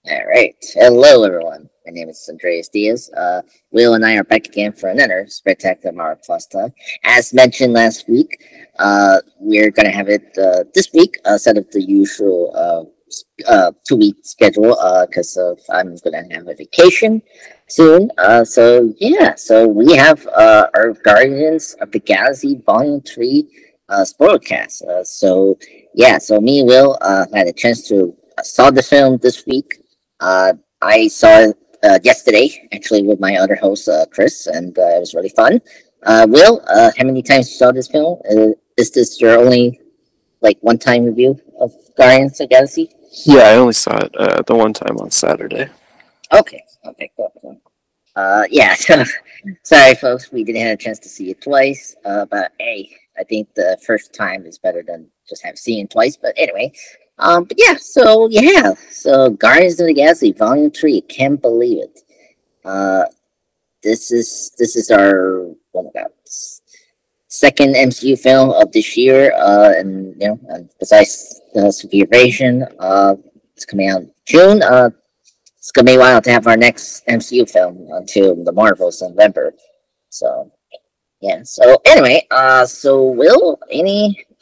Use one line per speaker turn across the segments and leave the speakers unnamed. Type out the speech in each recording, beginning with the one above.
All right. Hello, everyone. My name is Andreas Diaz. Will and I are back again for another spectacular Mara Plus talk. As mentioned last week, we're going to have it this week, set of the usual 2-week schedule because I'm going to have a vacation soon. So we have our Guardians of the Galaxy Volume 3 spoilercast. So me and Will had a chance to saw the film this week. I saw it yesterday, actually, with my other host, Chris, and it was really fun. Will, how many times you saw this film? Is this your only, one-time review of Guardians of the Galaxy?
Yeah, I only saw it the one time on Saturday.
Okay, cool. Yeah, so, sorry, folks, we didn't have a chance to see it twice, but hey, I think the first time is better than just seen it twice, but anyway. So Guardians of the Galaxy Volume 3, can't believe it. This is our, oh my god, second MCU film of this year, and besides the Severe Invasion, it's coming out in June. It's gonna be a while to have our next MCU film until the Marvels in November. So yeah. So anyway, so Will,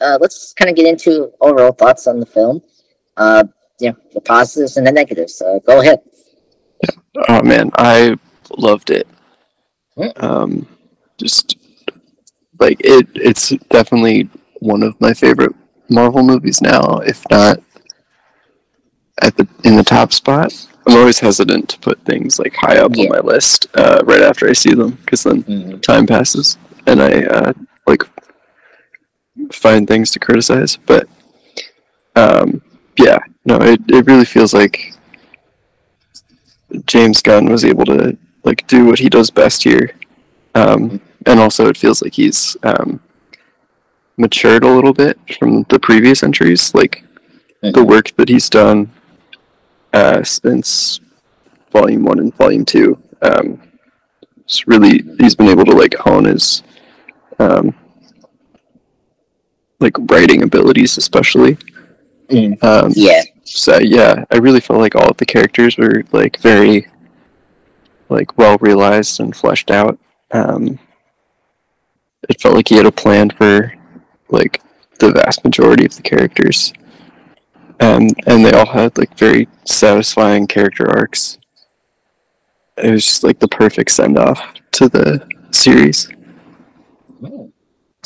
let's kind of get into overall thoughts on the film. The positives and the negatives. Go ahead.
Oh man, I loved it.
Mm.
Just like it's definitely one of my favorite Marvel movies now, if not in the top spot. I'm always hesitant to put things like high up on my list right after I see them, because then time passes and I find things to criticize. But it really feels like James Gunn was able to do what he does best here, and also it feels like he's matured a little bit from the previous entries, the work that he's done since Volume 1 and Volume 2. He's been able to hone his writing abilities, especially. So yeah, I really felt like all of the characters were very well realized and fleshed out. It felt like he had a plan for the vast majority of the characters, and they all had very satisfying character arcs. It was just the perfect send off to the series.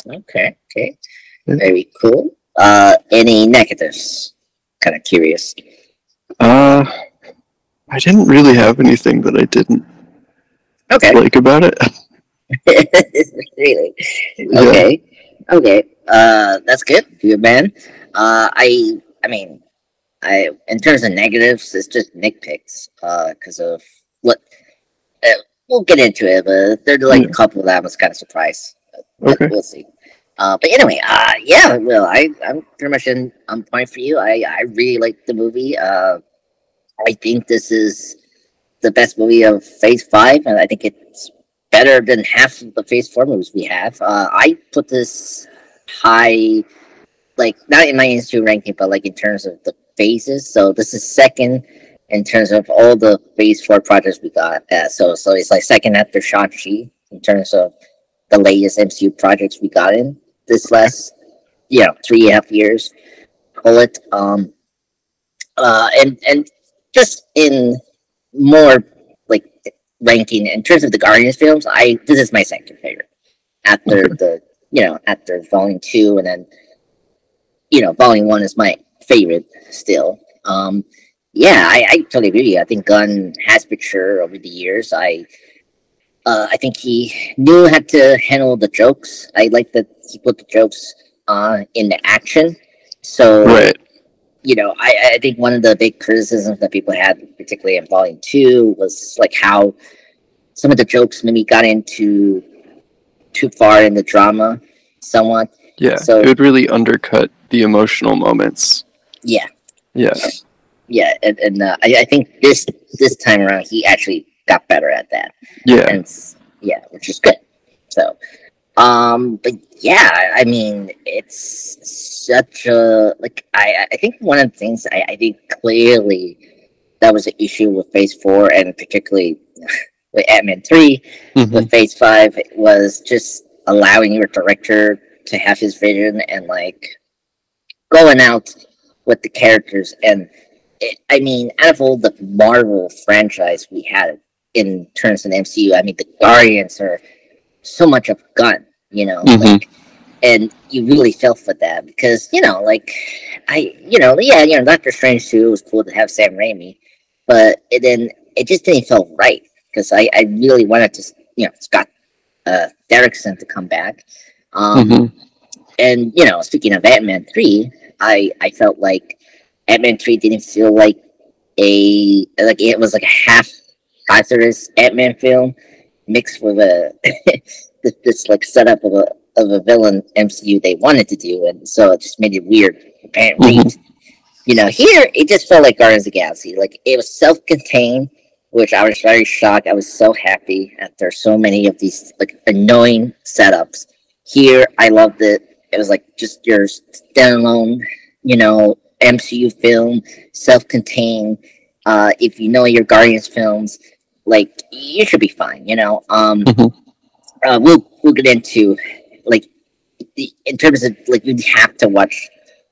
Okay. Very cool. Any negatives? Kind of curious.
I didn't really have anything that I didn't like about it.
Really? Okay. Yeah. Okay. That's good. Good man. I mean, in terms of negatives, it's just nitpicks. Because of what. We'll get into it, but there's a couple that I was kind of surprised. But we'll see. But anyway, Well, I'm pretty much on point for you. I really like the movie. I think this is the best movie of Phase 5, and I think it's better than half of the Phase 4 movies we have. I put this high, not in my Institute ranking, but in terms of the phases. So this is second in terms of all the Phase 4 projects we got. So it's second after Shang-Chi in terms of the latest MCU projects we got in this last 3.5 years. Call it. And just in more ranking in terms of the Guardians films, this is my second favorite after after Volume 2, and then Volume 1 is my favorite still. I totally agree with you. I think Gunn has matured over the years. I think he knew how to handle the jokes. I like that he put the jokes in the action. So,
right.
I think one of the big criticisms that people had, particularly in Volume 2, was how some of the jokes maybe got into too far in the drama, somewhat.
Yeah, so it would really undercut the emotional moments.
Yeah.
Yeah.
Yeah, and I think this time around he actually got better at that.
Yeah.
And which is good. So, but yeah, I mean, it's such a I think one of the things I think clearly that was an issue with Phase 4, and particularly with Ant-Man 3. With Phase 5, it was just allowing your director to have his vision and like going out with the characters. And I mean, out of all the Marvel franchise we had in terms of the MCU, I mean, the Guardians are so much of Gunn, you know, like, and you really felt for that because, you know, like, Doctor Strange 2 was cool to have Sam Raimi, but then it just didn't feel right because I really wanted to, you know, Scott Derrickson to come back. And, you know, speaking of Ant-Man 3, I felt like Ant-Man 3 didn't feel like it was like a half hazardous Ant-Man film mixed with this like setup of a villain MCU they wanted to do, and so it just made it weird. Apparently, you know, here it just felt like Guardians of the Galaxy. Like it was self-contained, which I was very shocked. I was so happy after so many of these like annoying setups. Here, I loved it. It was like just your standalone, you know, MCU film, self-contained. If you know your Guardians films, like you should be fine. You know, we'll get into like in terms of like you have to watch.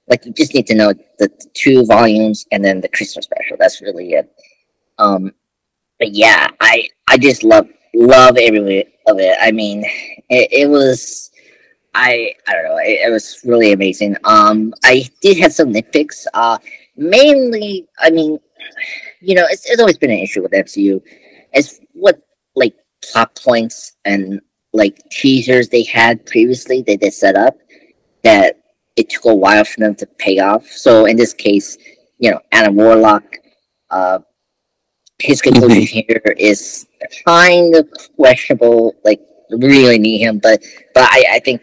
Like you just need to know the 2 volumes and then the Christmas special. That's really it. But yeah, I just love every bit of it. I mean, it was. I don't know. It was really amazing. I did have some nitpicks. Mainly, I mean, you know, it's always been an issue with MCU. It's what like plot points and like teasers they had previously they did set up that it took a while for them to pay off. So in this case, you know, Adam Warlock, his conclusion here is kind of questionable. Like, really need him, but I think.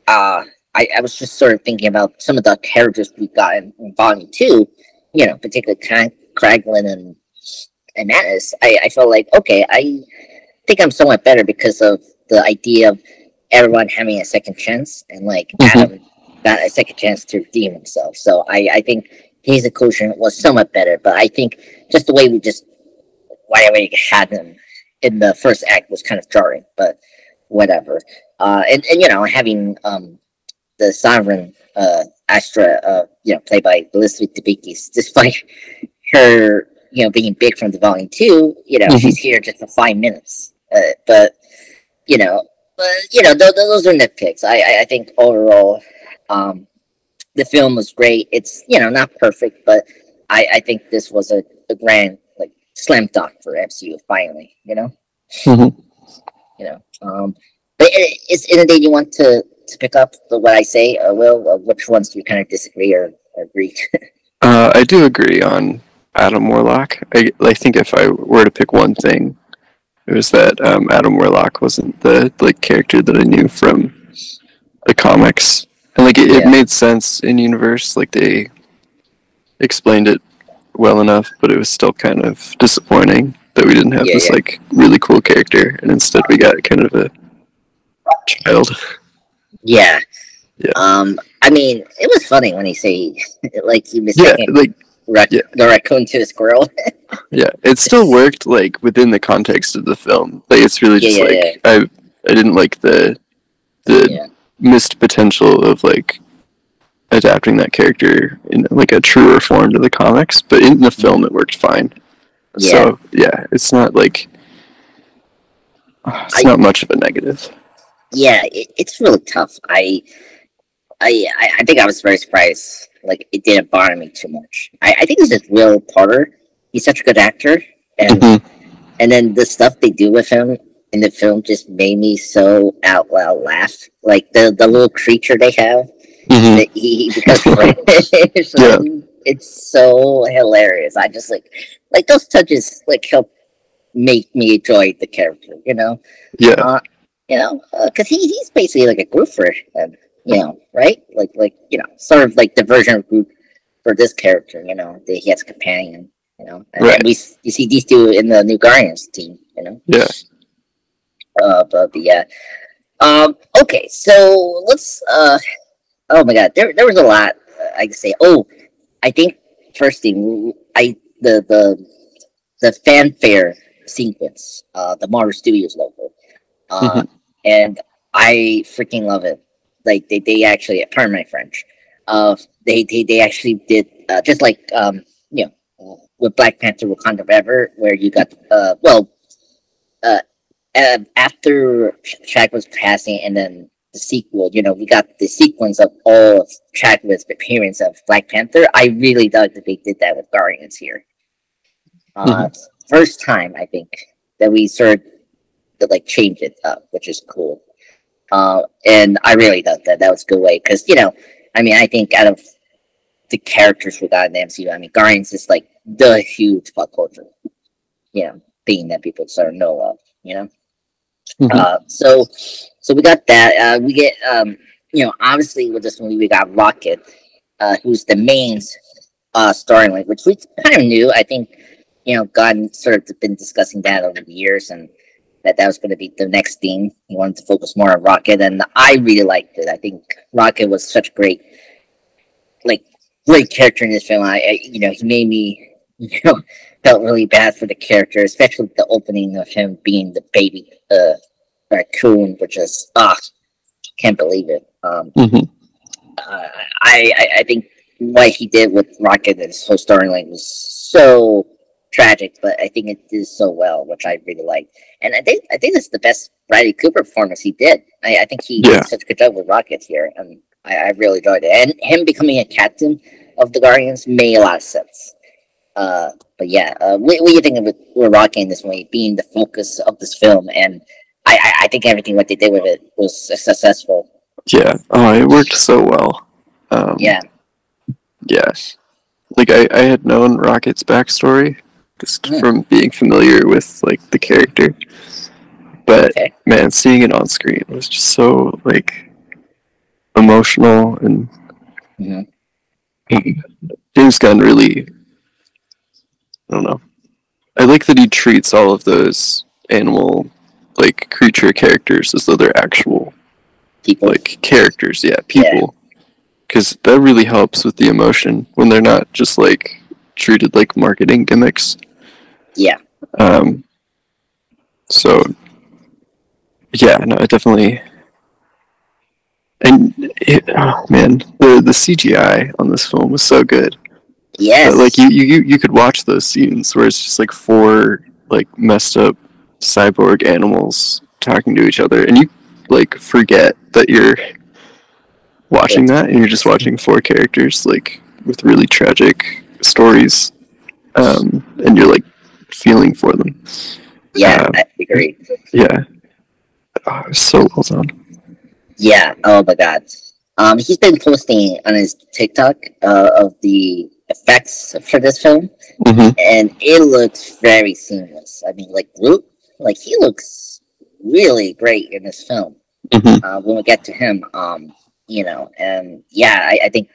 I was just sort of thinking about some of the characters we got in Volume 2, you know, particularly Kraglin and Mantis. I felt like, okay, I think I'm somewhat better because of the idea of everyone having a second chance, and like Adam got a second chance to redeem himself. So I think his inclusion was somewhat better, but I think just the way we had him in the first act was kind of jarring, but whatever. And you know, having the Sovereign Astra, you know, played by Elizabeth Debicki, despite her, you know, being big from the Volume 2, you know, she's here just for 5 minutes. But you know, those are nitpicks. I think overall, the film was great. It's, you know, not perfect, but I think this was a grand like slam dunk for MCU finally. You know. You know, but is anything you want to pick up what I say, or which ones do you kind of disagree or agree?
I do agree on Adam Warlock. I think if I were to pick one thing, it was that Adam Warlock wasn't the like character that I knew from the comics, and like it made sense in universe. Like they explained it well enough, but it was still kind of disappointing that we didn't have this like really cool character, and instead we got kind of a child.
Yeah.
Yeah.
I mean, it was funny when he like he was
like
the raccoon to a squirrel.
Yeah, it still worked like within the context of the film. Like it's really just I didn't like the missed potential of like adapting that character in like a truer form to the comics, but in the film it worked fine.
Yeah.
So yeah, it's not like not much of a negative.
Yeah, it's really tough. I think I was very surprised. Like it didn't bother me too much. I think it's just Will Poulter. He's such a good actor, and then the stuff they do with him in the film just made me so out loud laugh. Like the little creature they have that he becomes it's so hilarious. I just like those touches like help make me enjoy the character. You know.
Yeah.
You know, because he's basically like a Groot for you know, right? Like you know, sort of like the version of Groot for this character. You know, that he has a companion. You know, and you see these two in the new Guardians team. You know.
Yeah.
But yeah. Okay, so let's. Oh my God, there was a lot I could say. Oh, I think first thing the fanfare sequence, the Marvel Studios logo, and I freaking love it. Like they actually, pardon my French, they actually did just like you know with Black Panther: Wakanda Forever, where you got uh, after Chadwick was passing, and then the sequel, we got the sequence of all of Chadwick's appearance of Black Panther. I really dug that they did that with Guardians here. First time I think that we sort of like change it up, which is cool. And I really thought that was a good way because I think out of the characters we got in the MCU, Guardians is like the huge pop culture, thing that people sort of know of, So we got that. We get obviously with this movie we got Rocket, who's the main starring link, which we kind of knew. I think Gunn sort of been discussing that over the years, and that was going to be the next theme. He wanted to focus more on Rocket, and I really liked it. I think Rocket was such a great character in this film. He made me, felt really bad for the character, especially the opening of him being the baby raccoon, which is can't believe it. I think what he did with Rocket and his whole storyline was so tragic, but I think it did so well, which I really liked. And I think it's the best Bradley Cooper performance he did. I think he did such a good job with Rockets here, and I really enjoyed it. And him becoming a captain of the Guardians made a lot of sense. But yeah, what do you think of with Rocket in this movie being the focus of this film? And I think everything what they did with it was successful.
Yeah, it worked so well.
Yeah.
Like I had known Rocket's backstory just from being familiar with like the character, but man, seeing it on screen was just so like emotional, and James Gunn really, I don't know. I like that he treats all of those animal like creature characters as though they're actual
people,
like characters, people. Because that really helps with the emotion when they're not just like treated like marketing gimmicks.
Yeah.
So yeah, no, it definitely. And the CGI on this film was so good.
Yes.
Like you could watch those scenes where it's just like four like messed up cyborg animals talking to each other, and you like forget that you're watching that, and you're just watching four characters like with really tragic stories, and you're like feeling for them.
Yeah, I agree.
Yeah, so well done.
Yeah. Oh my God. He's been posting on his TikTok of the effects for this film, and it looks very seamless. I mean, like Groot, like he looks really great in this film. When we get to him, and I think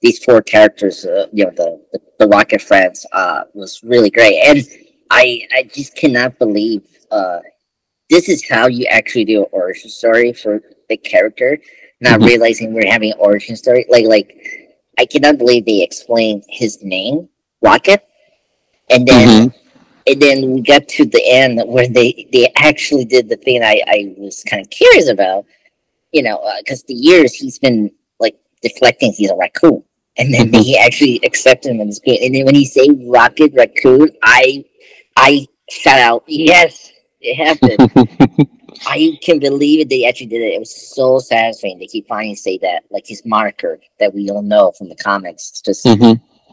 these four characters, the Rocket friends, was really great, and I just cannot believe this is how you actually do an origin story for the character, not realizing we're having an origin story. Like I cannot believe they explained his name, Rocket, and then we got to the end where they actually did the thing I was kind of curious about, because the years he's been like deflecting he's a raccoon, and then he actually accepted him as good. And then when he say Rocket Raccoon, I shout out, yes, it happened. I can believe it. They actually did it. It was so satisfying. They keep finally say that, like his marker that we all know from the comics. It's just,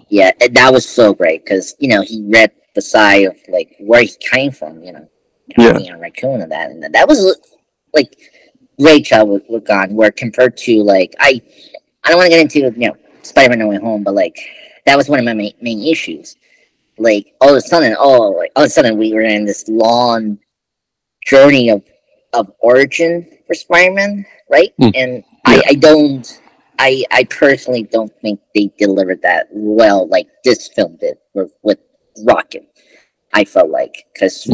yeah, that was so great because he read the side of like where he came from. Being a raccoon and that was like great job with Gunn. Where compared to like I don't want to get into Spider-Man No Way Home, but like that was one of my main issues. Like all of a sudden we were in this long journey of origin for Spider-Man, right? And I personally don't think they delivered that well like this film did with Rocket. I felt like because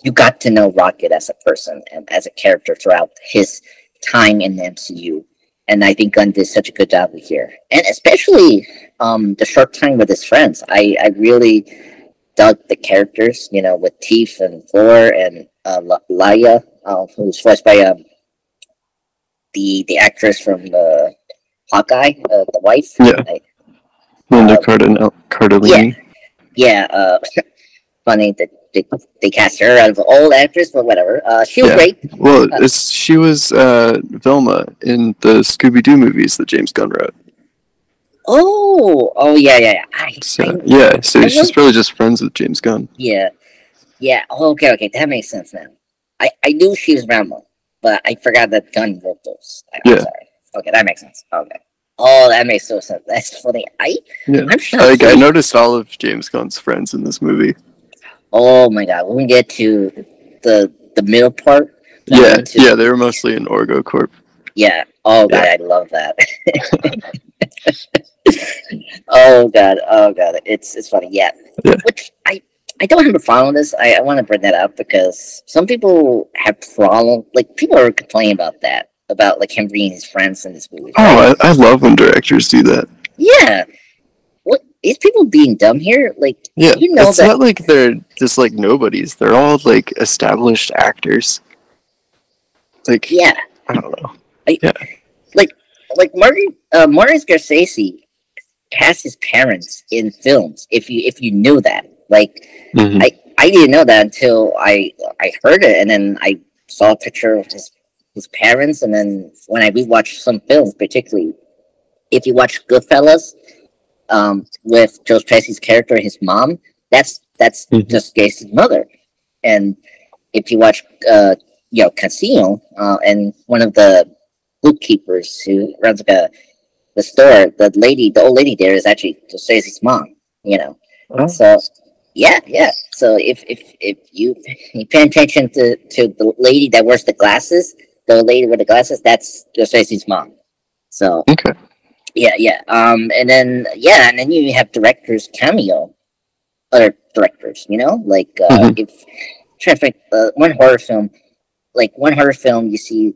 you got to know Rocket as a person and as a character throughout his time in the MCU, and I think Gunn did such a good job here, and especially the short time with his friends. I really dug the characters, with Teef and Floor and Laya, who's voiced by the actress from the Hawkeye, the wife.
Yeah. Linda Cardellini.
Yeah. Funny that they cast her out of an old actress, but whatever. She was great.
Well, she was Velma in the Scooby-Doo movies that James Gunn wrote.
Oh, yeah.
So she's probably just friends with James Gunn.
Yeah. Okay, that makes sense now. I knew she was Velma, but I forgot that Gunn wrote those. I'm sorry. Okay, that makes sense. Okay. Oh, that makes so sense. That's funny. I'm shocked.
I noticed all of James Gunn's friends in this movie.
Oh my god, when we get to the middle part.
Yeah, they were mostly in Orgo Corp.
Yeah. Oh god, I love that. Oh god, it's funny. Yeah. Which I don't have a problem with this. I want to bring that up because some people have problem. Like people are complaining about that, about like him bringing his friends in this movie.
Oh, I love when directors do that.
Yeah. What is people being dumb here? Like,
it's not like they're just like nobodies. They're all like established actors. Like, I don't know.
Like Martin Scorsese cast his parents in films. If you knew that, like, I didn't know that until I heard it, and then I saw a picture of his parents, and then when I rewatched some films, particularly if you watch Goodfellas, with Joe Pesci's character and his mom, that's just Gacy's mother. And if you watch Casino, and one of the bookkeepers who runs the store, the old lady there is actually Joe Pesci's mom. So so if you pay attention to the lady that wears the glasses, the old lady with the glasses, that's Joe Pesci's mom. So
okay.
And then you have directors cameo, other directors, if trying to think, one horror film, you see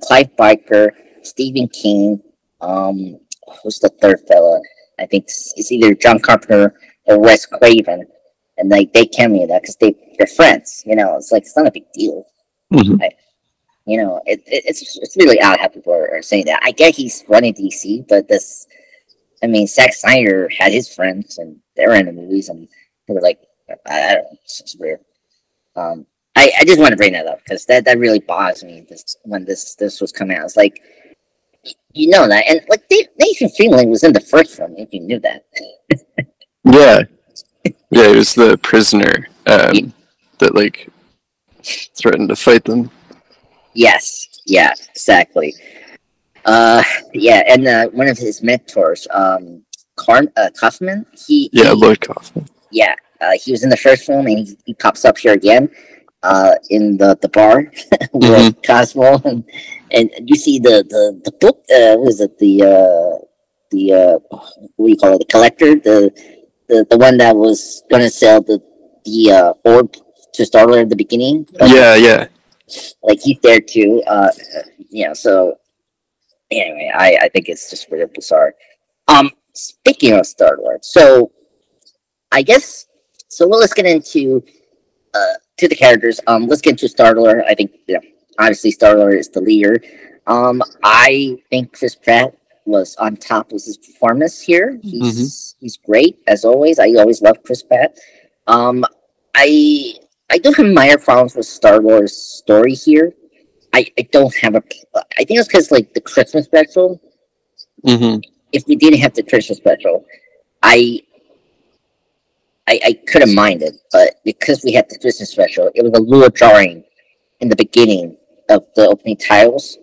Clive Barker, Stephen King, who's the third fella? I think it's either John Carpenter or Wes Craven, and like they cameo that because they're friends. It's like it's not a big deal. It's really odd how people are saying that. I get he's running DC, but Zack Snyder had his friends, and they're in the movies, and they were like, I don't know, it's weird. I just want to bring that up because that really bothers me. When this was coming out, it's like, that, and like Nathan Fillion was in the first film. If you knew that.
He was the prisoner that like threatened to fight them.
Yes, exactly. And one of his mentors, Kaufman.
Lloyd Kaufman.
Yeah, he was in the first film, and he pops up here again, in the bar with Cosmo, and you see the book. Was it the what do you call it? The collector, the one that was gonna sell the orb to Starler at the beginning. Like he's there too. So anyway, I think it's just really bizarre. Speaking of Star-Lord, so I guess let's get into to the characters. Let's get into Star-Lord. I think obviously Star-Lord is the leader. I think Chris Pratt was on top of his performance here. He's great as always. I always love Chris Pratt. I don't have minor problems with Star-Lord's story here. I don't have I think it's because like the Christmas special. If we didn't have the Christmas special, I couldn't mind it, but because we had the Christmas special, it was a little jarring in the beginning of the opening titles,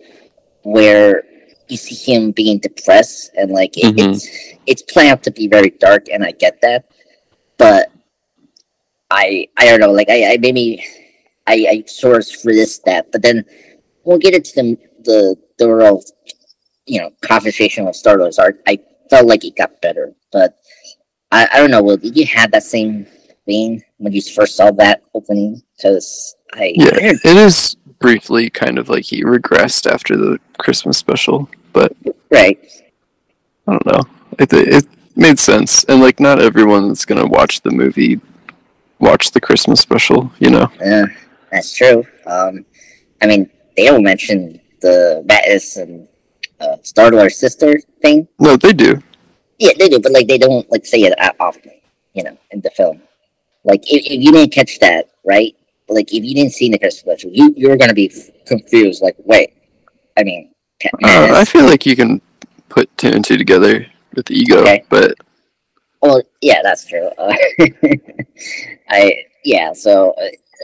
where you see him being depressed and like it's planned out to be very dark, and I get that, but I don't know, like I sort of resist that, but then we'll get into the real conversation with Star-Lord's art. I felt like it got better, but I don't know. Will, did you have that same thing when you first saw that opening? Because
it is briefly kind of like he regressed after the Christmas special. but
Right.
I don't know. It made sense, and like not everyone that's gonna watch the movie watch the Christmas special, you know.
Yeah, that's true. I mean, they don't mention the Mattis and Star-Lord's sister thing.
No, they do.
Yeah, they do, but like they don't like say it often, in the film. Like if you didn't catch that, right? Like if you didn't see the Christmas special, you were gonna be confused. Like, wait, I mean,
I
Mattis.
feel like you can put two and two together with ego,
Okay.
but
Well, yeah, that's true.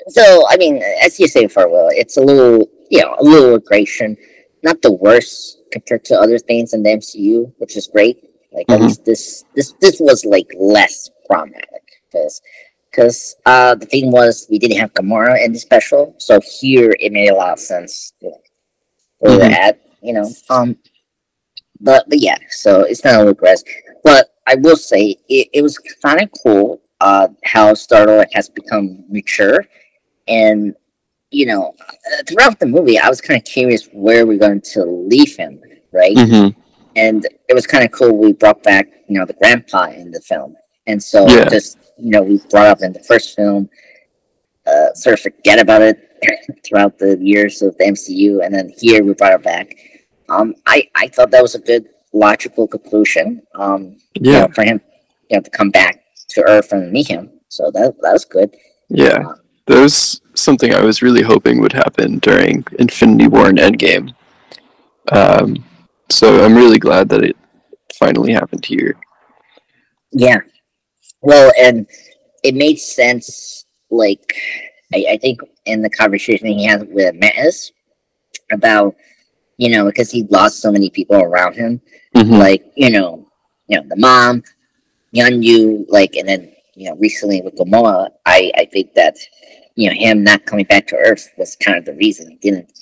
So I mean, as you say before, Will, it's a little, a little aggression, not the worst compared to other things in the MCU, which is great. Like at least this was like less problematic because the thing was we didn't have Gamora in the special, so here it made a lot of sense, where they're at, but yeah, so it's not a regress. But I will say it was kind of cool how Star-Lord has become mature. And, throughout the movie, I was kind of curious where we're going to leave him, right? And it was kind of cool we brought back, the grandpa in the film. And so just, we brought up in the first film, sort of forget about it throughout the years of the MCU. And then here we brought it back. I thought that was a good logical conclusion. For him, to come back to Earth and meet him. So that was good.
Yeah, that was something I was really hoping would happen during Infinity War and Endgame. So I'm really glad that it finally happened here.
Yeah. Well, and it made sense. Like, I think in the conversation he had with Mattis about, because he lost so many people around him, like, the mom, Yunyu, like, and then, recently with Gamora, I think that, him not coming back to Earth was kind of the reason. He didn't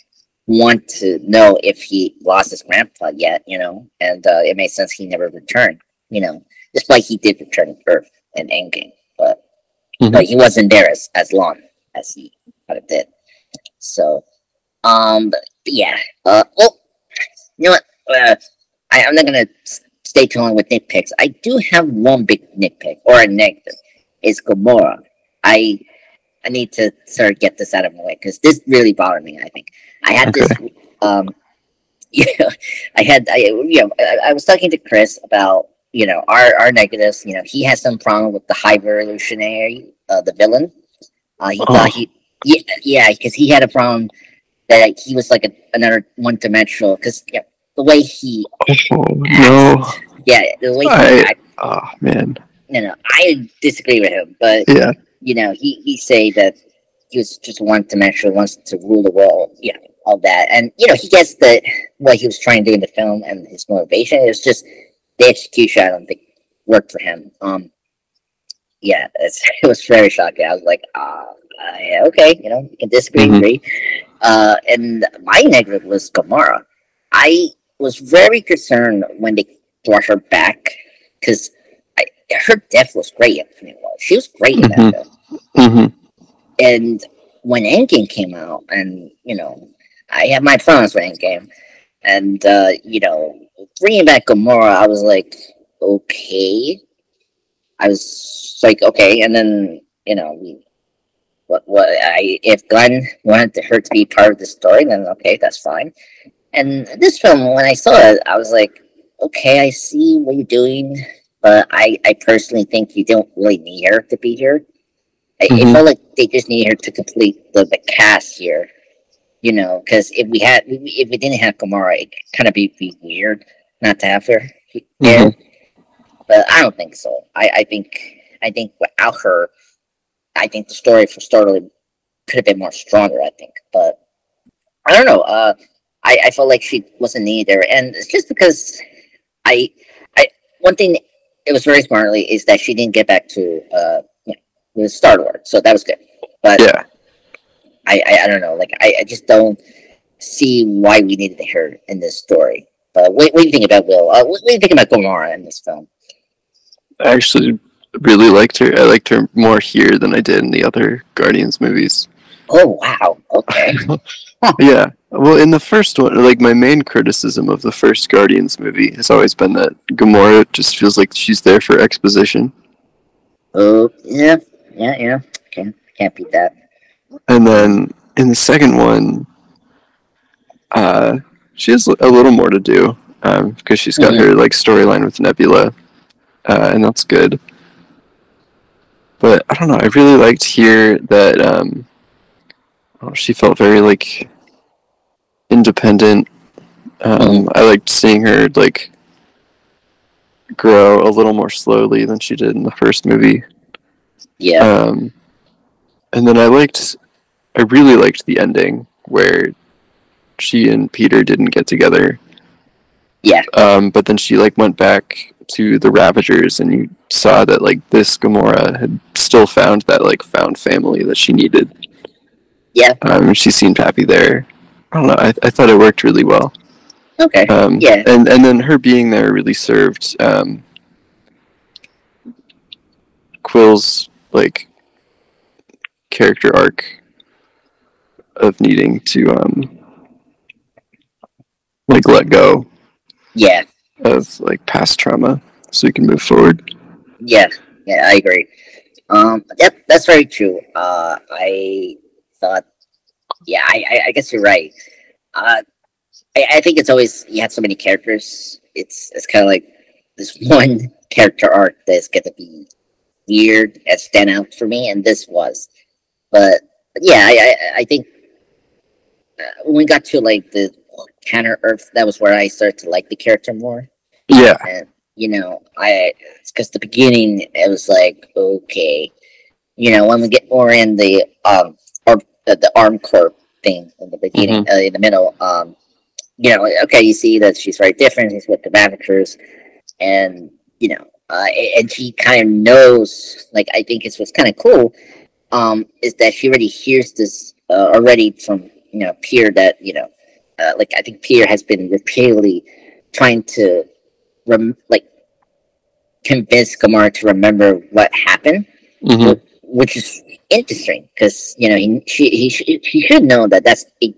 want to know if he lost his grandpa yet, and it made sense he never returned, despite he did return to Earth in Endgame, but he wasn't there as long as he kind of did. So, but yeah, well, you know what, I'm not gonna stay too long with nitpicks. I do have one big nitpick or a negative. Is Gamora. I need to sort of get this out of my way because this really bothered me. I think I had this. I was talking to Chris about our negatives. He has some problem with the High Evolutionary, the villain. He thought because he had a problem that he was like another one-dimensional because the way he acts, the way he acts.
Oh man.
I disagree with him, but he say that he was just one-dimensional, wants to rule the world, all that, and he gets that what he was trying to do in the film and his motivation. It was just the execution. I don't think worked for him. It was very shocking. I was like, okay, you can disagree, agree. And my negative was Gamora. I was very concerned when they brought her back because her death was great. She was great in that film. And when Endgame came out, and I had my problems with Endgame, and bringing back Gamora, I was like, okay. I was like, okay, and then if Gunn wanted her to be part of the story, then okay, that's fine. And this film, when I saw it, I was like, okay, I see what you're doing, but I personally think you don't really need her to be here. It felt like they just need her to complete the cast here, because if we didn't have Gamora, it kind of be weird not to have her here. But I don't think so. I think without her, I think the story for Starling could have been more stronger. I think, but I don't know. I felt like she wasn't needed there, and it's just because one thing it was very smartly is that she didn't get back to with Star-Lord, so that was good. But I don't know. Like I just don't see why we needed her in this story. But what do you think about Will? What do you think about Gamora in this film?
I actually really liked her. I liked her more here than I did in the other Guardians movies.
Oh wow! Okay.
Yeah. Well, in the first one, like my main criticism of the first Guardians movie has always been that Gamora just feels like she's there for exposition.
Oh, yeah, yeah. Can't beat that.
And then in the second one, she has a little more to do because she's got her like storyline with Nebula, and that's good. But I don't know. I really liked here that she felt very like independent. I liked seeing her like grow a little more slowly than she did in the first movie.
Yeah.
And then I really liked the ending where she and Peter didn't get together.
Yeah.
But then she like went back to the Ravagers, and you saw that like this Gamora had still found that like found family that she needed.
Yeah.
She seemed happy there. I don't know. I thought it worked really well.
Okay. Yeah.
And then her being there really served Quill's like character arc of needing to like let go.
Yeah.
Of like past trauma, so we can move forward.
Yeah. Yeah. I agree. That's very true. I thought. Yeah. I guess you're right. I think it's always you have so many characters. It's kind of like this one character arc that's going to be weird and stand out for me, and this was. But yeah, I think when we got to like the Counter Earth, that was where I started to like the character more.
Yeah,
and it's because the beginning it was like okay, when we get more in the the Arm Corp thing in the beginning, in the middle, okay, you see that she's very different. She's with the Ravagers, and and she kind of knows. Like, I think it's what's kind of cool, is that she already hears this already from Peter that like I think Peter has been repeatedly trying to convince Gamora to remember what happened, which is interesting because he should know that that's a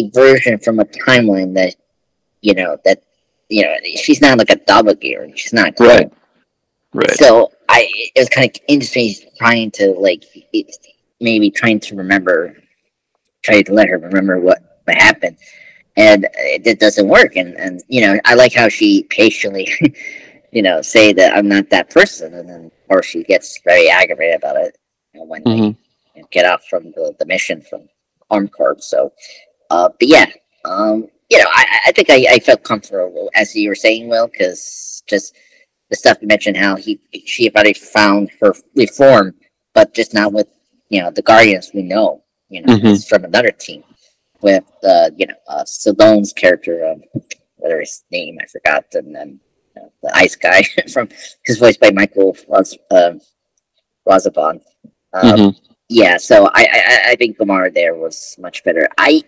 version from a timeline that she's not like a doppelganger. She's not
right.
So it was kind of interesting. He's trying to maybe trying to let her remember what happened, and it doesn't work. And I like how she patiently say that I'm not that person, and then or she gets very aggravated about it when they get off from the mission from Armed Corps. So. But yeah, I think I felt comfortable, as you were saying, Will, because just the stuff you mentioned, how she had already found her reform, but just not with the Guardians. We know, it's from another team with Stallone's character, whatever his name I forgot, and then the ice guy from his voiced by Michael Razabon. Yeah, so I think Gamora there was much better. I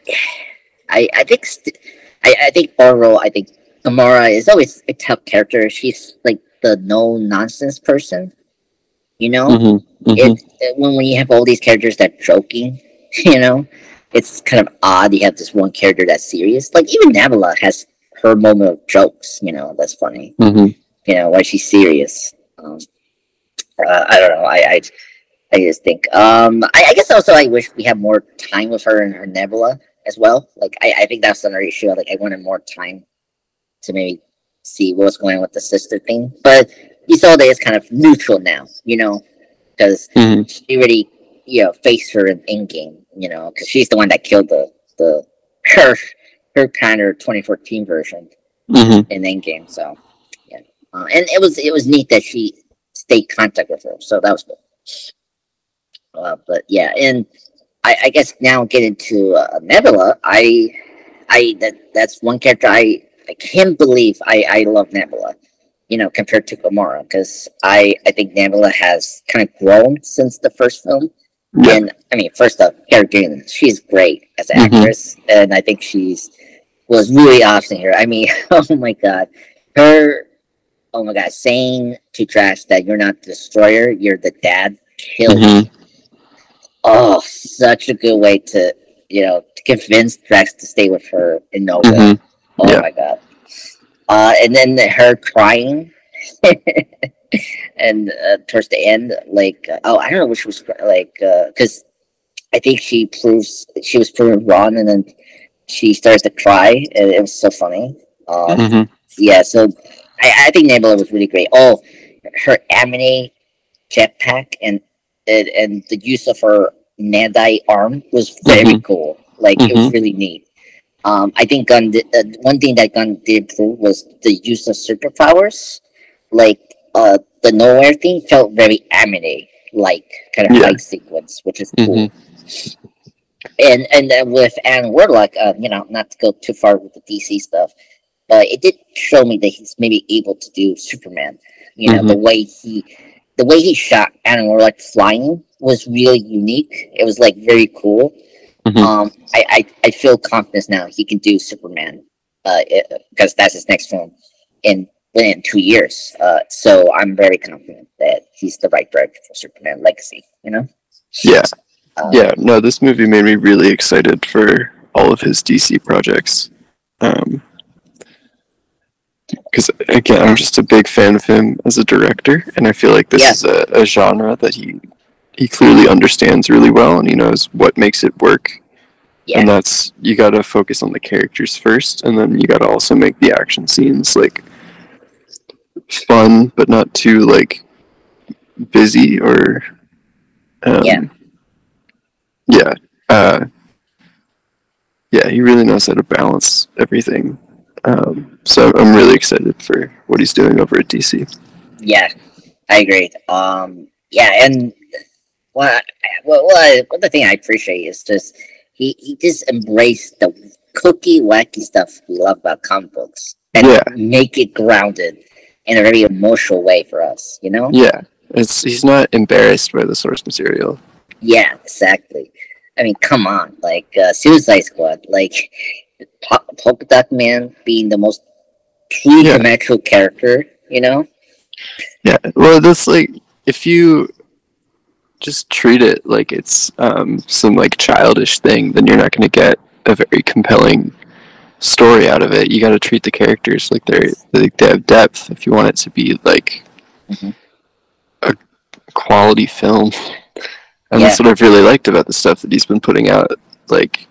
think overall, I think Gamora is always a tough character. She's like the no nonsense person, When we have all these characters that joking, it's kind of odd. You have this one character that's serious. Like even Nebula has her moment of jokes, that's funny. Why she's serious. I don't know. I just think. I guess also I wish we had more time with her and her Nebula as well. Like I think that's another issue. Like I wanted more time to maybe see what's going on with the sister thing. But Isolde is kind of neutral now, because she already faced her in Endgame, because she's the one that killed her kind of 2014 version in Endgame. So yeah, and it was neat that she stayed in contact with her. So that was good. But yeah, and I guess now getting to Nebula, that's one character I can't believe I love Nebula, compared to Gamora, because I think Nebula has kind of grown since the first film. Yeah. And I mean, first off, Cardellini, she's great as an actress, and I think was really awesome here. I mean, oh my god, saying to Trash that you're not the destroyer, you're the dad, killed me. Oh, such a good way to convinced Drax to stay with her in Nova.
Mm-hmm.
Oh
Yeah.
my god. And then her crying, and towards the end, like, I don't know which was like, because I think she was proven wrong, and then she starts to cry, and it was so funny.
Mm-hmm.
Yeah, so I think Nebula was really great. Oh, her anime jetpack and the use of her Nandai arm was very cool. Like, it was really neat. I think Gunn one thing that Gunn did improve was the use of superpowers. Like, the nowhere thing felt very anime like kind of fight sequence, which is cool. And with Aaron Warlock, not to go too far with the DC stuff, but it did show me that he's maybe able to do Superman. The way he shot Aaron Warlock flying was really unique. It was like very cool. I feel confident now he can do Superman, because that's his next film within 2 years. So I'm very confident that he's the right director for Superman Legacy.
Yeah. No, this movie made me really excited for all of his DC projects. Because again, I'm just a big fan of him as a director, and I feel like this is a genre that he clearly understands really well, and he knows what makes it work. Yeah. And that's, you gotta focus on the characters first, and then you gotta also make the action scenes like fun, but not too like busy or he really knows how to balance everything. So I'm really excited for what he's doing over at DC.
Yeah, I agree. And the thing I appreciate is just he just embraced the cookie wacky stuff we love about comic books and make it grounded in a very emotional way for us.
Yeah, he's not embarrassed by the source material.
Yeah, exactly. I mean, come on, like Suicide Squad, like Polka Dot Man being the most three-dimensional character, Yeah,
well, that's like, if you just treat it like it's some like childish thing, then you're not going to get a very compelling story out of it. You got to treat the characters like they have depth if you want it to be like a quality film. And that's what I've really liked about the stuff that he's been putting out, like,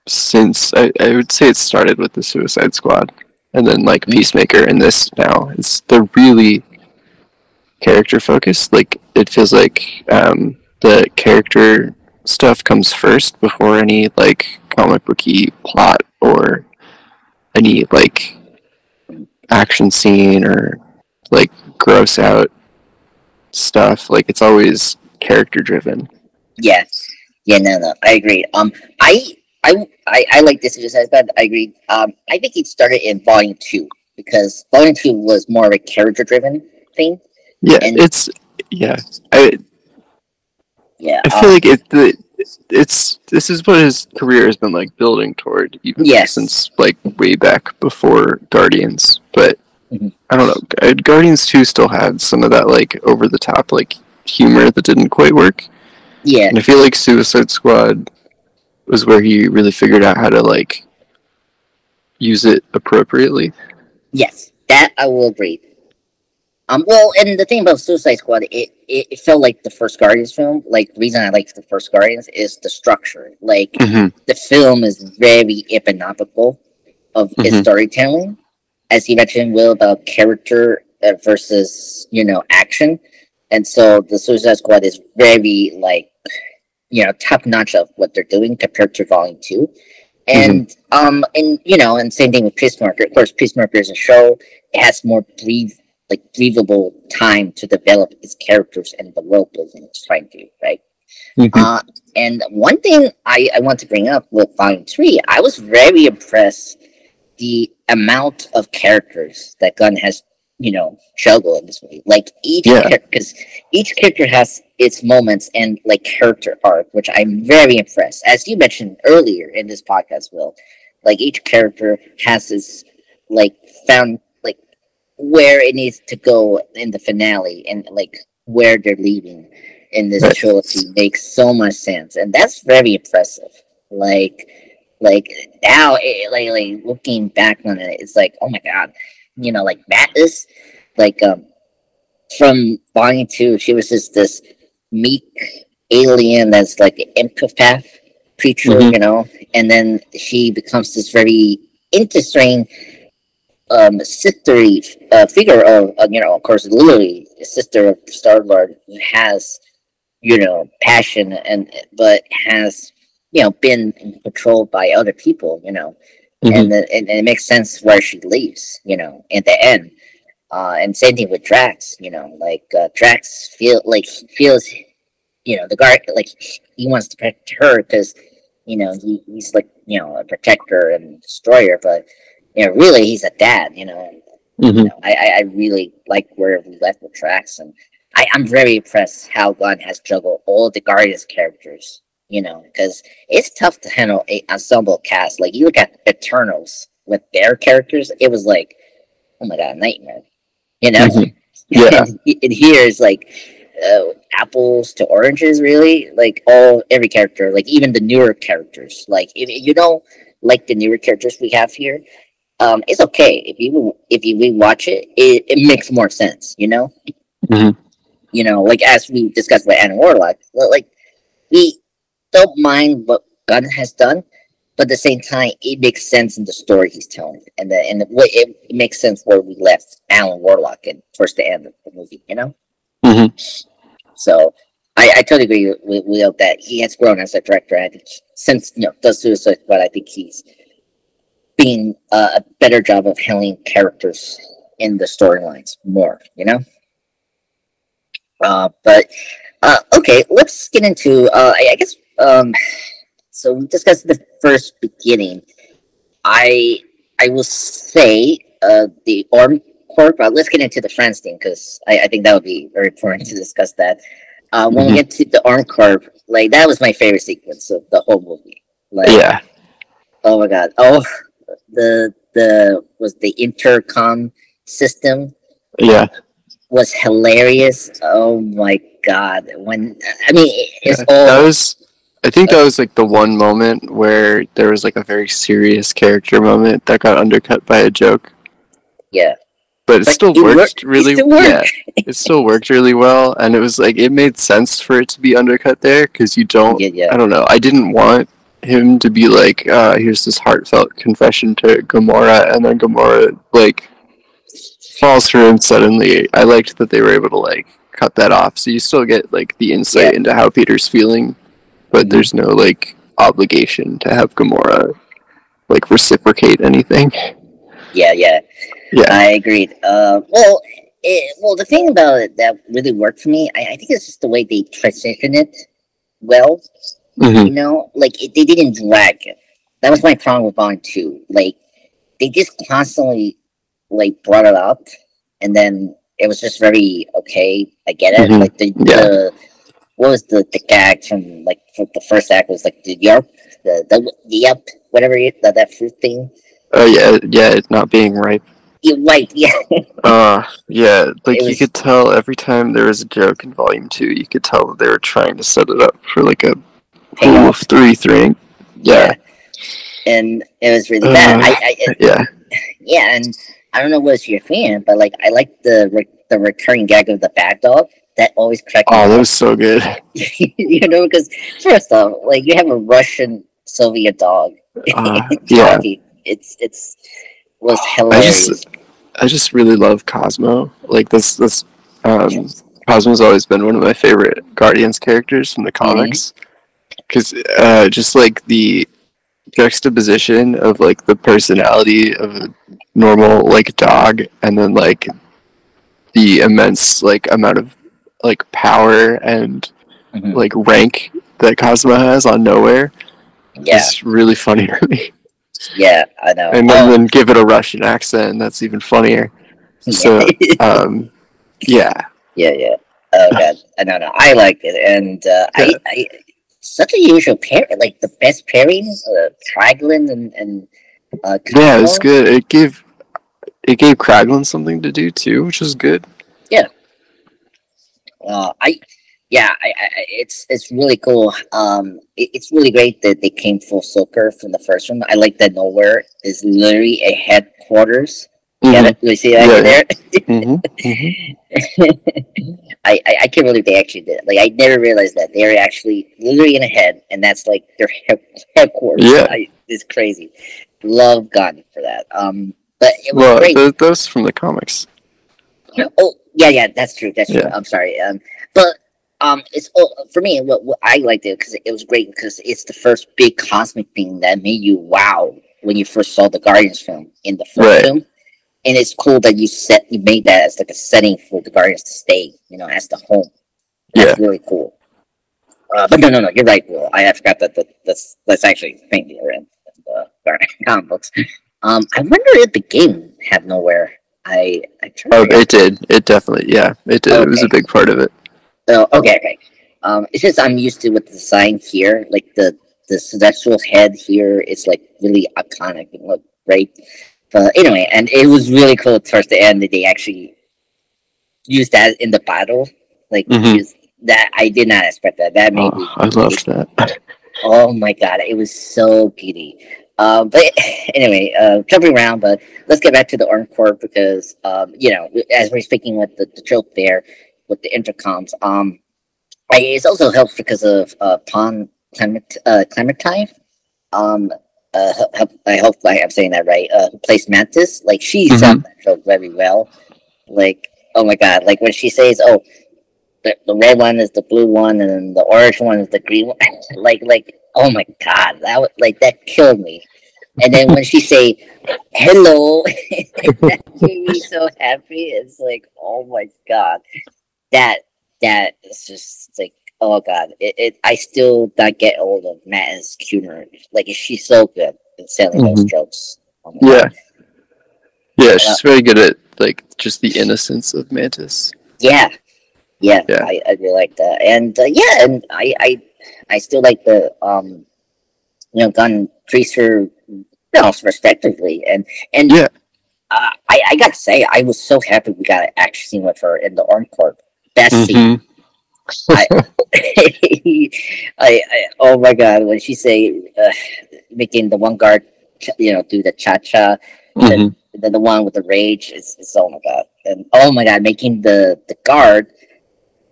since I would say it started with the Suicide Squad, and then like Peacemaker, and this now they're really character focused. Like, it feels like the character stuff comes first before any like comic booky plot or any like action scene or like gross out stuff. Like, it's always character driven.
No, I agree. I like this Suicide Squad. I agree. I think it started in Volume 2 because Volume 2 was more of a character driven thing.
I feel like this is what his career has been like building toward, even since like way back before Guardians. But I don't know, Guardians 2 still had some of that like over the top like humor that didn't quite work. And I feel like Suicide Squad was where he really figured out how to like use it appropriately.
Yes, that I will agree. Well, and the thing about Suicide Squad, it felt like the first Guardians film. Like, the reason I liked the first Guardians is the structure. Like, the film is very economical of its storytelling, as you mentioned, Will, about character versus action. And so the Suicide Squad is very like top notch of what they're doing compared to Volume 2. And and same thing with Peacemaker. Of course, Peacemaker is a show. It has more breathable time to develop its characters and the world building it's trying to do, right? And one thing I want to bring up with Volume 3, I was very impressed the amount of characters that Gunn has, juggled in this movie. Like, because each character has its moments and like character arc, which I'm very impressed. As you mentioned earlier in this podcast, Will, like, each character has its like found like where it needs to go in the finale and like where they're leaving. in this trilogy makes so much sense, and that's very impressive. Like now, like looking back on it, it's like, oh my god, like Matis, like from Volume 2, she was just this meek alien that's like an empath creature, and then she becomes this very interesting sistery figure of, of course, literally a sister of Star-Lord, who has, passion, but has, been controlled by other people, and it makes sense where she leaves, at the end. And same thing with Drax, Drax feels, the guard, like, he wants to protect her because, he's like, a protector and destroyer, but, really he's a dad, I really like where we left with Drax, and I'm very impressed how Gunn has juggled all the Guardians characters, because it's tough to handle an ensemble cast. Like, you look at Eternals with their characters, it was like, oh my god, a nightmare,
Yeah.
and here it's like apples to oranges, really. Like, every character, like even the newer characters. Like, if you don't like the newer characters we have here, it's okay if you rewatch it. It makes more sense, like as we discussed with Anna Warlock, like we don't mind what Gunn has done, but at the same time, it makes sense in the story he's telling, and it makes sense where we left Alan Warlock and towards the end of the movie, So I totally agree with Will that he has grown as a director. I think since does Suicide Squad, I think he's being a better job of handling characters in the storylines more, But okay, let's get into I guess so we discussed the first beginning. I will say the Arm Corp. Let's get into the France thing, because I think that would be very important to discuss that. When we get to the Arm Corp, like, that was my favorite sequence of the whole movie. Like,
Yeah.
Oh my god. Oh, the intercom system.
Yeah.
Was hilarious. Oh my god! It's
all. I think that was like the one moment where there was like a very serious character moment that got undercut by a joke.
Yeah.
But it still worked really well. Yeah, it still worked really well, and it was like, it made sense for it to be undercut there, because you don't. I don't know. I didn't want him to be like, here's this heartfelt confession to Gamora, and then Gamora like falls for him suddenly. I liked that they were able to like cut that off, so you still get like the insight into how Peter's feeling, but there's no like obligation to have Gamora like reciprocate anything.
Yeah, I agreed. Well, the thing about it that really worked for me, I think it's just the way they transition it well. Like, they didn't drag it. That was my problem with Volume 2. Like, they just constantly like brought it up, and then it was just very okay. I get it. Like the what was the gag from like the first act was like the yarp, the yep, whatever that fruit thing.
Oh yeah, it's not being ripe.
You're right, yeah.
Yeah, like you could tell every time there was a joke in Volume 2, you could tell that they were trying to set it up for like a pool of 3-3. Yeah.
And it was really bad. Yeah, and I don't know what's your fan, but like, I like the recurring gag of the bad dog that always cracked me up.
That was so good.
Because first off, like, you have a Russian Soviet dog. It's was hilarious.
I just really love Cosmo. Like, this Cosmo's always been one of my favorite Guardians characters from the comics, because just like the juxtaposition of like the personality of a normal like dog, and then like the immense like amount of like power and like rank that Cosmo has on Nowhere is really funny to me.
Yeah, I know.
And then give it a Russian accent, and that's even funnier. So yeah.
Oh god, I don't know. I liked it, and I such a usual pair, like the best pairing, Kraglin and
yeah, it was good. It gave Kraglin something to do too, which was good.
Yeah. yeah, it's really cool. It's really great that they came full circle from the first one. I like that nowhere is literally a headquarters. Get it? You see that
Yeah,
there? I can't believe they actually did it. Like, I never realized that they're actually literally in a head, and that's like their headquarters.
Yeah.
It's crazy. Love Gunn for that. But it was
Well,
great.
those from the comics.
Oh, yeah, that's true. That's true.
Yeah.
I'm sorry. But it's for me. What I liked it because it was great because it's the first big cosmic thing that made you wow when you first saw the Guardians film in the first film, and it's cool that you made that as like a setting for the Guardians to stay, as the home. That's really cool. But no, you're right, Will. I forgot that's actually a thing here in the comic books. I wonder if the game had nowhere. I
it did. It definitely, it did. Okay. It was a big part of it.
Oh, okay. It's just I'm used to with the design here, like the celestial head here is like really iconic and look great. But anyway, and it was really cool towards the end that they actually used that in the battle. Like that, I did not expect that. That made me.
I loved that.
Oh my god, it was so giddy. But anyway, jumping around, but let's get back to the Encore because, as we're speaking with the trope there with the intercoms, it's also helped because of Pom Klementieff. I hope I am saying that right. Who plays Mantis? Like, she sold that trope very well. Like, oh my god, like when she says, "Oh, the red one is the blue one, and then the orange one is the green one," like. Oh my god, that killed me. And then when she say hello, that made me so happy. It's like, oh my god, that is just like, oh god, I still not get old of Matt's humor. Like, she's so good at selling those jokes. Oh
yeah, she's very good at like just the innocence of Mantis.
Yeah. I really like that, and and I still like the Gunn treats her respectively, and I got to say, I was so happy we got an action scene with her in the Encore. Best scene. Oh my god, when she say making the one guard do the cha-cha, then the one with the rage is oh my god, and oh my god, making the guard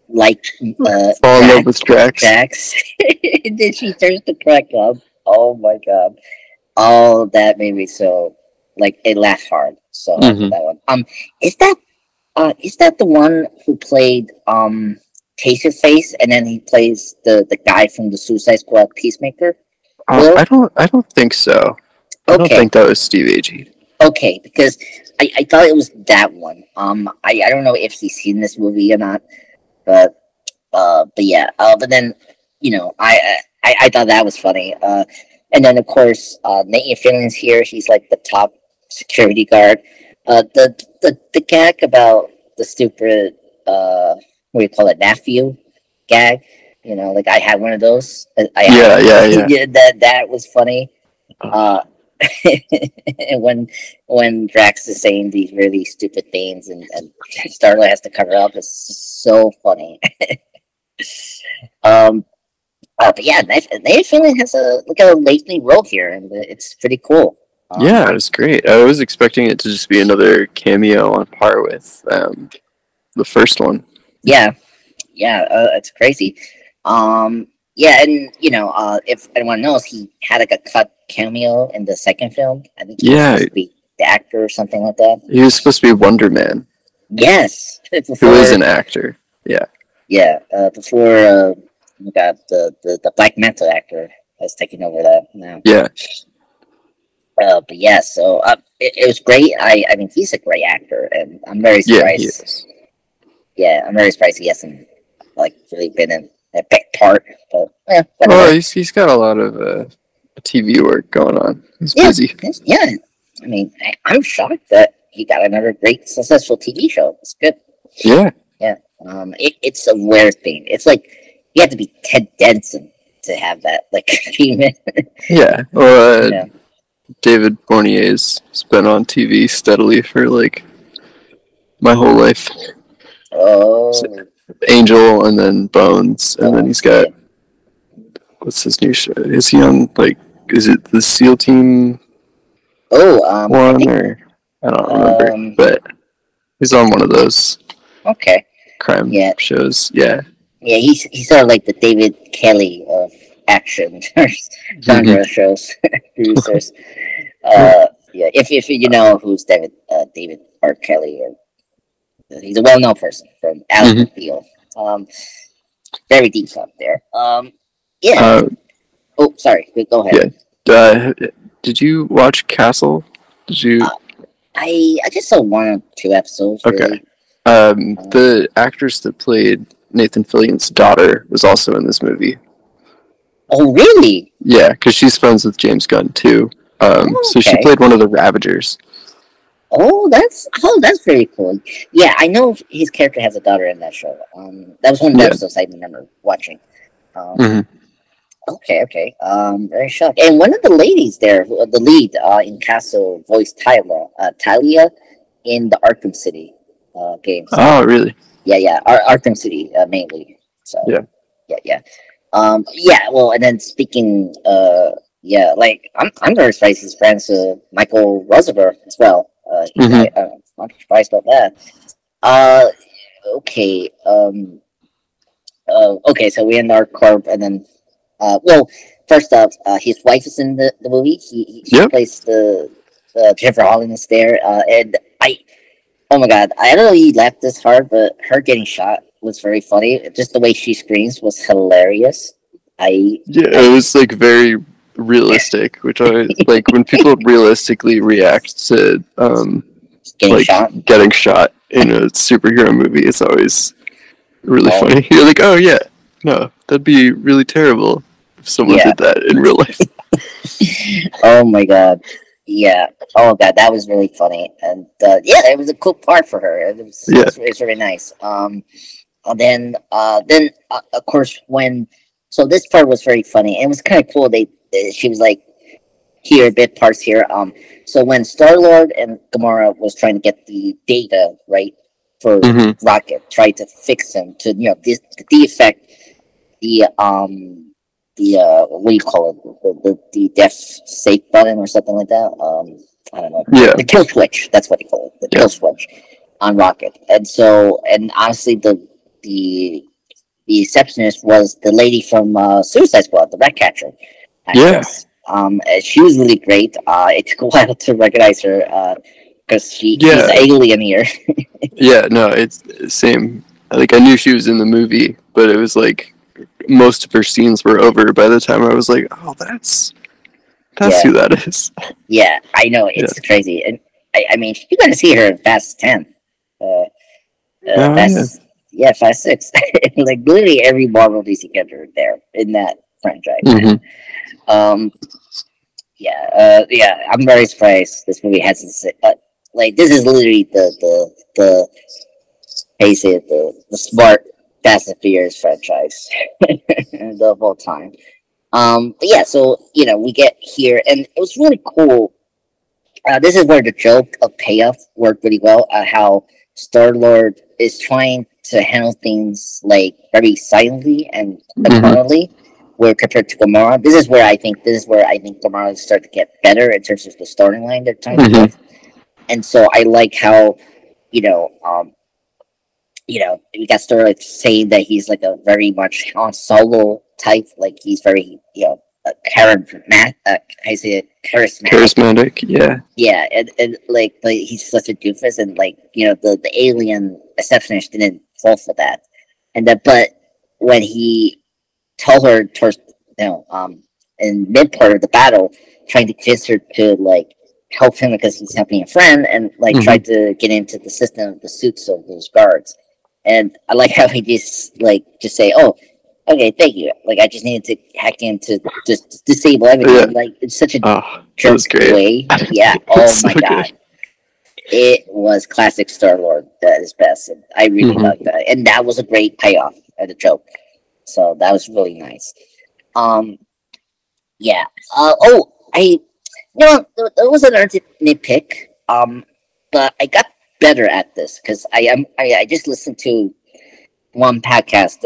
like
fall in love with Drax.
And then she turns to crack up. Oh my god. Oh, that made me so like it laughed hard. So that one. Is that the one who played Taserface, and then he plays the guy from the Suicide Squad, Peacemaker?
I don't think so. I don't think that was Steve Agee.
Okay, because I thought it was that one. I don't know if he's seen this movie or not. But yeah. But then, I thought that was funny. And then of course, Nate Fillion's here. He's like the top security guard. The gag about the stupid what do you call it, nephew gag? Like I had one of those. Yeah. That was funny. And when Drax is saying these really stupid things and Starlight has to cover up, it's so funny. But yeah, Nate Fillion has a lately role here, and it's pretty cool.
Yeah, it was great. I was expecting it to just be another cameo on par with the first one.
Yeah, it's crazy. Yeah, and if anyone knows, he had like a cut cameo in the second film. I think he was supposed to be the actor or something like that.
He was supposed to be Wonder Man.
Yes,
who is an actor. Yeah.
Yeah, before we got the Black Manta actor has taken over that now.
Yeah.
But yeah, so it was great. I mean, he's a great actor, and I'm very surprised.
Yeah, he is.
Yeah, I'm very surprised he hasn't really been in a big part. But
well, he's got a lot of TV work going on. He's busy.
Yeah, I mean, I'm shocked that he got another great successful TV show. It's good.
Yeah.
Yeah. It's a rare thing. It's like you have to be Ted Danson to have that achievement.
Yeah. Well, David Bournier's been on TV steadily for my whole life.
Oh.
Angel, and then Bones, and then he's got
Yeah.
what's his new show? Is he on like? Is it the SEAL Team
I
one
think.
or I don't remember,
Um,
but he's on one of those
okay.
crime
Yeah.
shows. Yeah.
Yeah. He's sort of like the David Kelly of action
Mm-hmm.
genre shows producers. Yeah. If you know who's David R. Kelly, he's a well-known person from Alex
Mm-hmm.
McBeal. Very deep up there. Yeah.
Uh,
Oh, sorry. Go ahead.
yeah. Did you watch Castle? Did you?
Uh, I just saw 1 or 2 episodes.
Okay.
Really.
The actress that played Nathan Fillion's daughter was also in this movie.
Oh, really?
Yeah, because she's friends with James Gunn too.
Oh,
So she
okay.
played one of the Ravagers.
That's very cool. Yeah, I know his character has a daughter in that show. That was one of the
Yeah.
episodes I remember watching.
Mm-hmm.
Okay. Very shocked. And one of the ladies there, the lead in Castle, voiced Talia in the Arkham City games.
Oh, really?
Yeah. Arkham City mainly. So
Yeah.
yeah. Yeah. Well, and then speaking, yeah, like I'm very surprised he's friends with Michael Roosevelt as well.
Mhm.
I'm not surprised about that. Uh, okay. Okay. So we end our corp, and then, well, first off, his wife is in the movie. She
Yep.
plays the Jennifer Holland is there. And oh my god, I don't know he laughed this hard, but her getting shot was very funny. Just the way she screams was hilarious.
Yeah, it was like very realistic, which I like when people realistically react to
getting
like
shot.
getting shot in a superhero movie. It's always really
Oh.
funny. You're like, oh yeah, no, that'd be really terrible if someone
Yeah.
did that in real life.
Oh my god. Yeah. Oh god, that was really funny, and yeah, it was a cool part for her.
Yeah.
It was really nice. And then of course when so this part was very funny. It was kind of cool. She was like here bit parts here. So when Star Lord and Gamora was trying to get the data right for
Mhm.
Rocket, tried to fix him to defect the what do you call it, the death safe button or something like that. I don't know.
Yeah.
The kill switch. That's what they call it. The
Yeah.
kill switch on Rocket. And honestly, the receptionist was the lady from Suicide Squad, the Ratcatcher actress. She was really great. It took a while to recognize her because she's alien here.
Yeah, no, it's same. Like I knew she was in the movie, but it was like most of her scenes were over by the time I was like, oh, that's who that is.
Yeah, I know, it's crazy, and I mean, you're gonna see her in Fast 10. Fast 6. Like literally every Marvel DC character there in that franchise.
Mm-hmm.
Yeah, I'm very surprised this movie hasn't. Like this is literally the basically the smart Fast and Furious franchise the whole time. But yeah, so we get here, and it was really cool. This is where the joke of payoff worked really well. How Star Lord is trying to handle things like very silently and calmly, where compared to Gamora, this is where I think Gamora start to get better in terms of the starting line they're trying to give. And so I like how we got Star Lord saying that he's like a very much Han Solo type, like he's very charismatic. Yeah, and like he's such a doofus, and like the alien receptionist didn't fall for that, and that but when he told her towards in mid part of the battle, trying to convince her to like help him because he's helping a friend, and like tried to get into the system of the suits of those guards, and I like how he just say, oh, okay, thank you. Like, I just needed to hack in to just disable everything.
Yeah.
Like, it's such a
jerk
way. Yeah. Oh
so
my god.
Good.
It was classic Star Lord at his best, and I really liked that. And that was a great payoff at the joke. So that was really nice. Yeah. There was another nitpick. But I got better at this because I just listened to one podcast,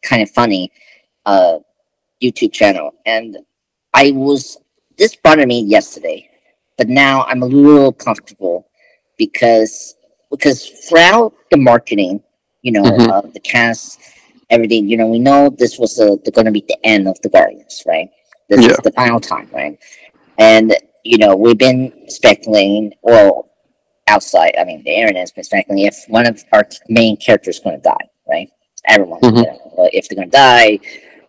Kind of Funny, YouTube channel, and this bothered me yesterday, but now I'm a little comfortable because throughout the marketing, the cast, everything, we know this was going to be the end of the Guardians, right? This is the final time, right? And we've been speculating, well, outside, I mean, the internet's been speculating if one of our main characters is going to die, right? Everyone, if they're going to die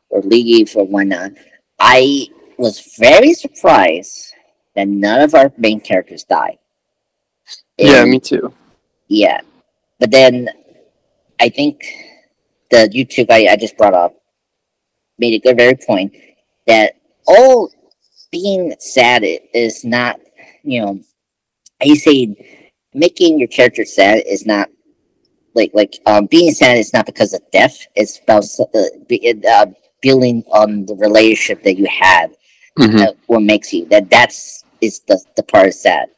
or leave or whatnot. I was very surprised that none of our main characters died.
Yeah, me too.
Yeah, but then I think the YouTube I just brought up made a good very point that all being sad is not, I say making your character sad is not being sad is not because of death. It's about building on the relationship that you had. What makes you that's the part of sad.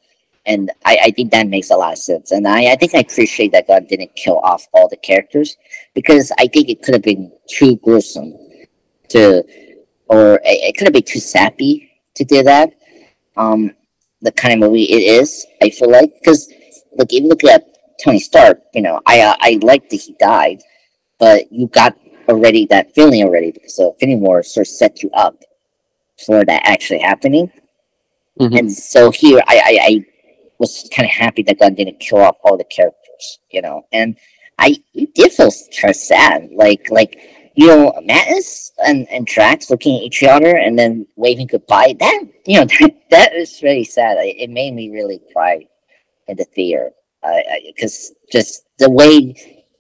And I think that makes a lot of sense. And I think I appreciate that God didn't kill off all the characters, because I think it could have been too gruesome or it could have been too sappy to do that. The kind of movie it is, I feel like, because if you look at Tony Stark, I like that he died, but you got already that feeling already because Infinity War sort of set you up for that actually happening. And so here I was kind of happy that God didn't kill off all the characters, and you did feel kind of sad, Mattis and Drax looking at each other and then waving goodbye. That is really sad. It made me really cry in the theater, because just the way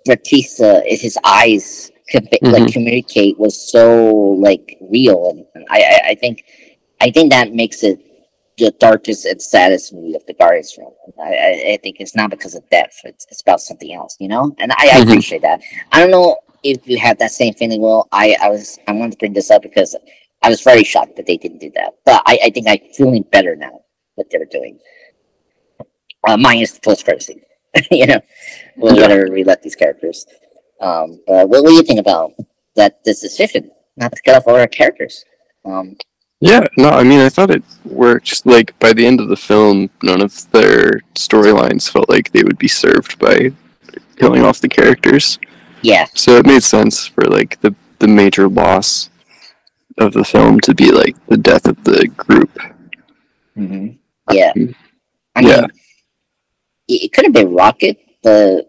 Bautista, his eyes communicate was so real, and I think that makes it the darkest and saddest movie of the Guardians film. I think it's not because of death; it's about something else, and I appreciate that. I don't know if you have that same feeling. Well, I wanted to bring this up because I was very shocked that they didn't do that, but I think I'm feeling better now what they were doing. Minus the post credit scene, whatever we let these characters. But what do you think about that? This decision not to cut off all our characters.
Yeah, no, I mean, I thought it worked. By the end of the film, none of their storylines felt like they would be served by killing off the characters.
Yeah.
So it made sense for, the major loss of the film to be, the death of the group.
Yeah. I mean, it could have been Rocket, but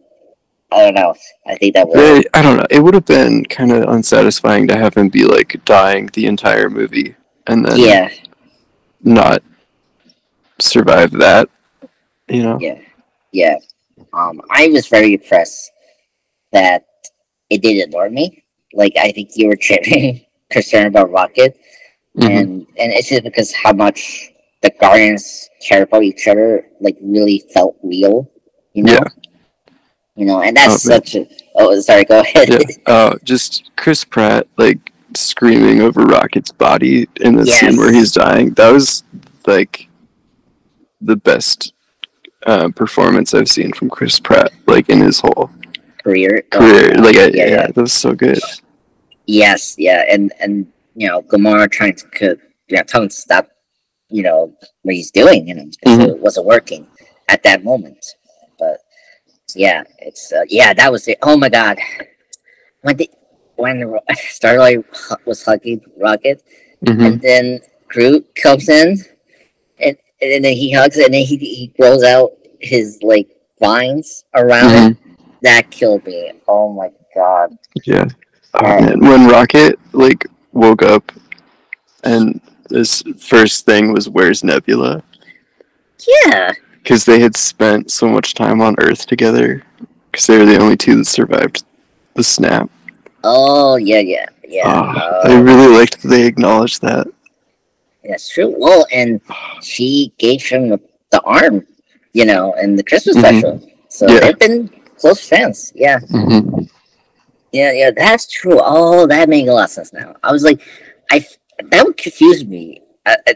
I don't know. I think that would...
I don't know. It would have been kind of unsatisfying to have him be, dying the entire movie. And then not survive that,
Yeah. I was very impressed that it didn't ignore me. I think you were concerned about Rocket, and it's just because how much the Guardians care about each other, really felt real,
Yeah.
And that's such a... Oh, sorry, go ahead.
Yeah. Just Chris Pratt, screaming over Rocket's body in the scene where he's dying. That was the best performance I've seen from Chris Pratt in his whole career. That was so good.
Yes, yeah, and Gamora trying to tell him to stop what he's doing, because it wasn't working at that moment. But it's that was it. Oh my god, when Starlight was hugging Rocket, and then Groot comes in, and then he hugs it, and then he grows out his vines around it. That killed me. Oh my god.
Yeah. And when Rocket woke up, and his first thing was, "Where's Nebula?"
Yeah.
Because they had spent so much time on Earth together. Because they were the only two that survived the snap.
Oh, yeah.
I really liked that they acknowledged that.
That's true. Well, and she gave him the arm, in the Christmas special. So they've been close friends. Yeah. Yeah, that's true. Oh, that makes a lot of sense now. I was that would confuse me.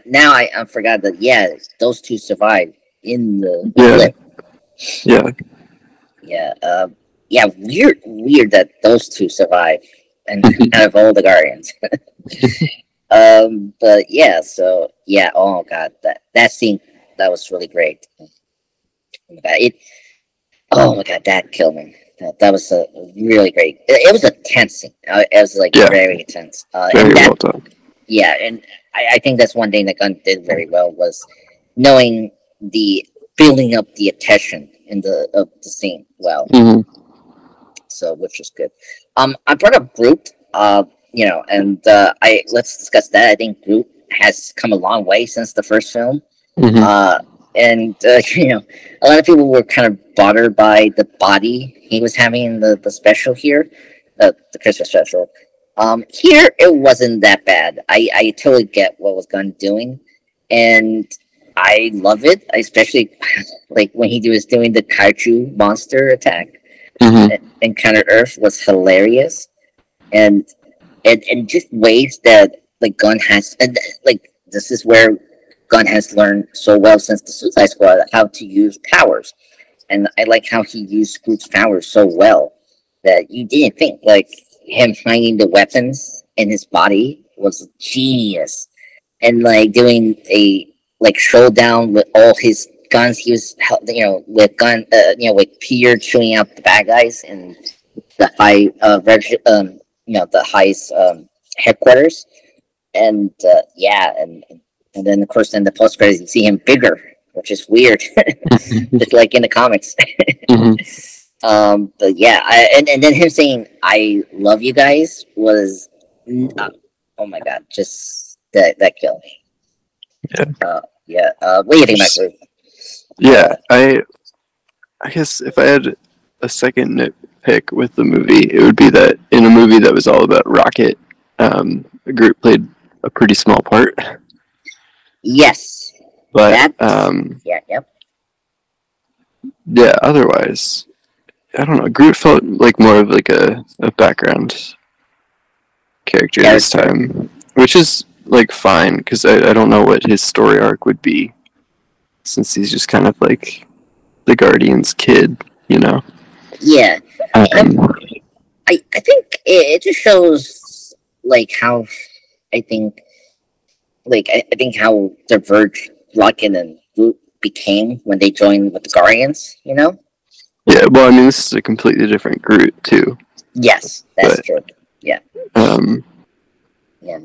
Now I forgot that, those two survived in the blip.
Yeah.
Yeah. yeah, weird that those two survive and out of all the Guardians. But yeah, so yeah, oh god, that scene, that was really great. It, oh my god, that killed me. That was a really great. It was a tense scene. It was like
Yeah.
very intense.
Very
And that,
well done.
yeah, and I think that's one thing that Gunn did very well was knowing the building up the attention in the scene well.
Mhm.
So which is good. I brought up Groot. And I let's discuss that. I think Groot has come a long way since the first film.
Mhm.
And a lot of people were kind of bothered by the body he was having in the special here, the Christmas special. Here it wasn't that bad. I totally get what was Gunn doing, and I love it, especially like when he was doing the kaiju monster attack
Mhm.
and Counter Earth was hilarious, and just ways that like Gunn has, and like this is where Gunn has learned so well since the Suicide Squad how to use powers, and I like how he used Groot's powers so well that you didn't think like him finding the weapons in his body was genius, and like doing a like showdown with all his guns. He was with with Peter shooting out the bad guys and the high the highest headquarters, and and then of course in the post credits you see him bigger, which is weird, just like in the comics.
Mhm.
But yeah, and then him saying "I love you guys" was, oh my god, just that killed me.
Yeah.
What do you think about Groot?
Yeah, I guess if I had a second nitpick with the movie, it would be that in a movie that was all about Rocket, Groot played a pretty small part.
Yes,
But
yep.
yeah, otherwise, I don't know. Groot felt like more of like a background character
Yeah,
this time, which is like fine because I don't know what his story arc would be since he's just kind of like the Guardian's kid, you know.
yeah.
Um,
I think it just shows like how I think I think how diverged Rocket and Groot became when they joined with the Guardians.
yeah, well, I mean, this is a completely different Groot too,
Yes, that's
but
true. Yeah,
um,
yeah,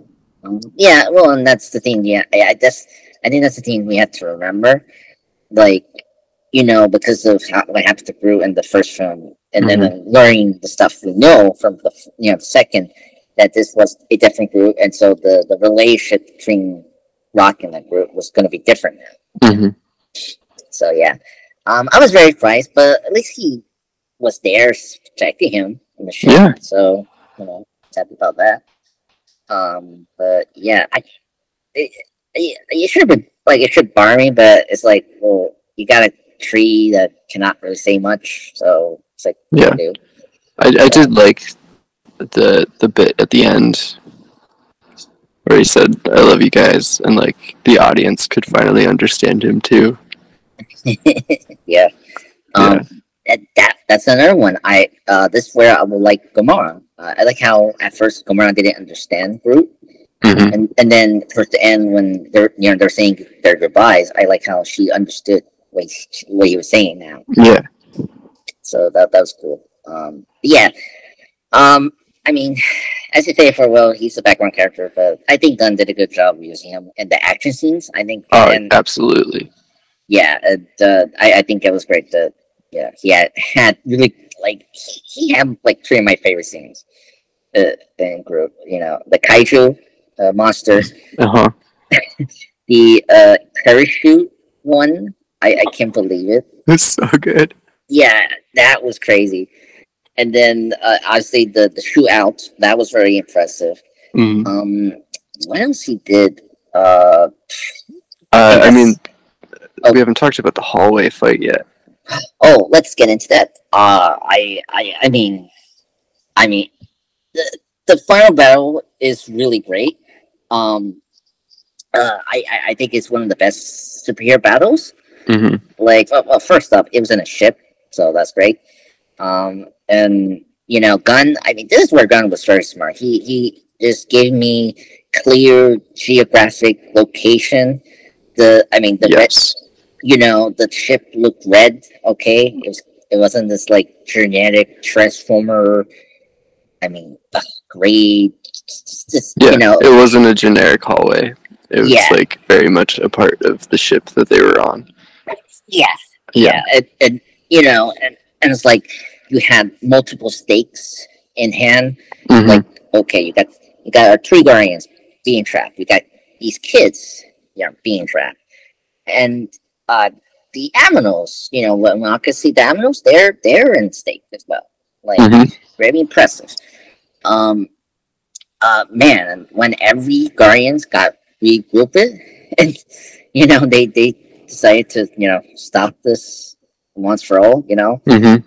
yeah. Well, and that's the thing. Yeah, I think that's the thing we have to remember. Like, because of what happened to Groot in the first film, and then learning the stuff we know from the second, that this was a different Groot, and so the relationship between Rock and the Groot was going to be different now.
mhm.
So yeah, I was very surprised, but at least he was there protecting him in the ship.
Yeah.
So happy about that. But yeah, it should have been like it should bar me, but it's like, well, you got a tree that cannot really say much, so it's like,
Yeah.
do.
I did like the bit at the end where he said, "I love you guys," and like the audience could finally understand him too.
Yeah.
Yeah.
That's another one. This is where I will like Gamora. I like how at first Gamora didn't understand Groot,
Mhm.
and then towards the end when they're saying their goodbyes, I like how she understood what he was saying now.
Yeah.
So that was cool. Yeah. I mean, as you say, Farewell, he's a background character, but I think Gunn did a good job using him in the action scenes. I think,
Oh,
and
absolutely.
yeah, I think it was great that he had really like he had like three of my favorite scenes in Groot. The kaiju monster,
Uh huh.
the parachute one. I can't believe it.
It's so good.
Yeah, that was crazy. And then obviously the shootout, that was very impressive.
Mm.
What else he did? I
I mean,
Oh.
we haven't talked about the hallway fight yet.
Oh, let's get into that. I mean, the final battle is really great. I think it's one of the best superhero battles.
Mm-hmm.
Like, well, first up, it was in a ship, so that's great. And Gunn. I mean, this is where Gunn was very smart. He just gave me clear geographic location. The red.
Yes.
The ship looked red. Okay, it wasn't this like genetic transformer. I mean, great. Just
Yeah, it wasn't a generic hallway. It was
Yeah.
like very much a part of the ship that they were on.
Yeah,
Yeah.
and and it's like you had multiple stakes in hand.
Mhm.
Like, okay, you got our three guardians being trapped. You got these kids, being trapped, and the aminals. When I could see the aminals, they're in stake as well. Like,
Mhm.
very impressive. Man, and when every guardians got regrouped, and they decided to stop this once for all.
Mhm.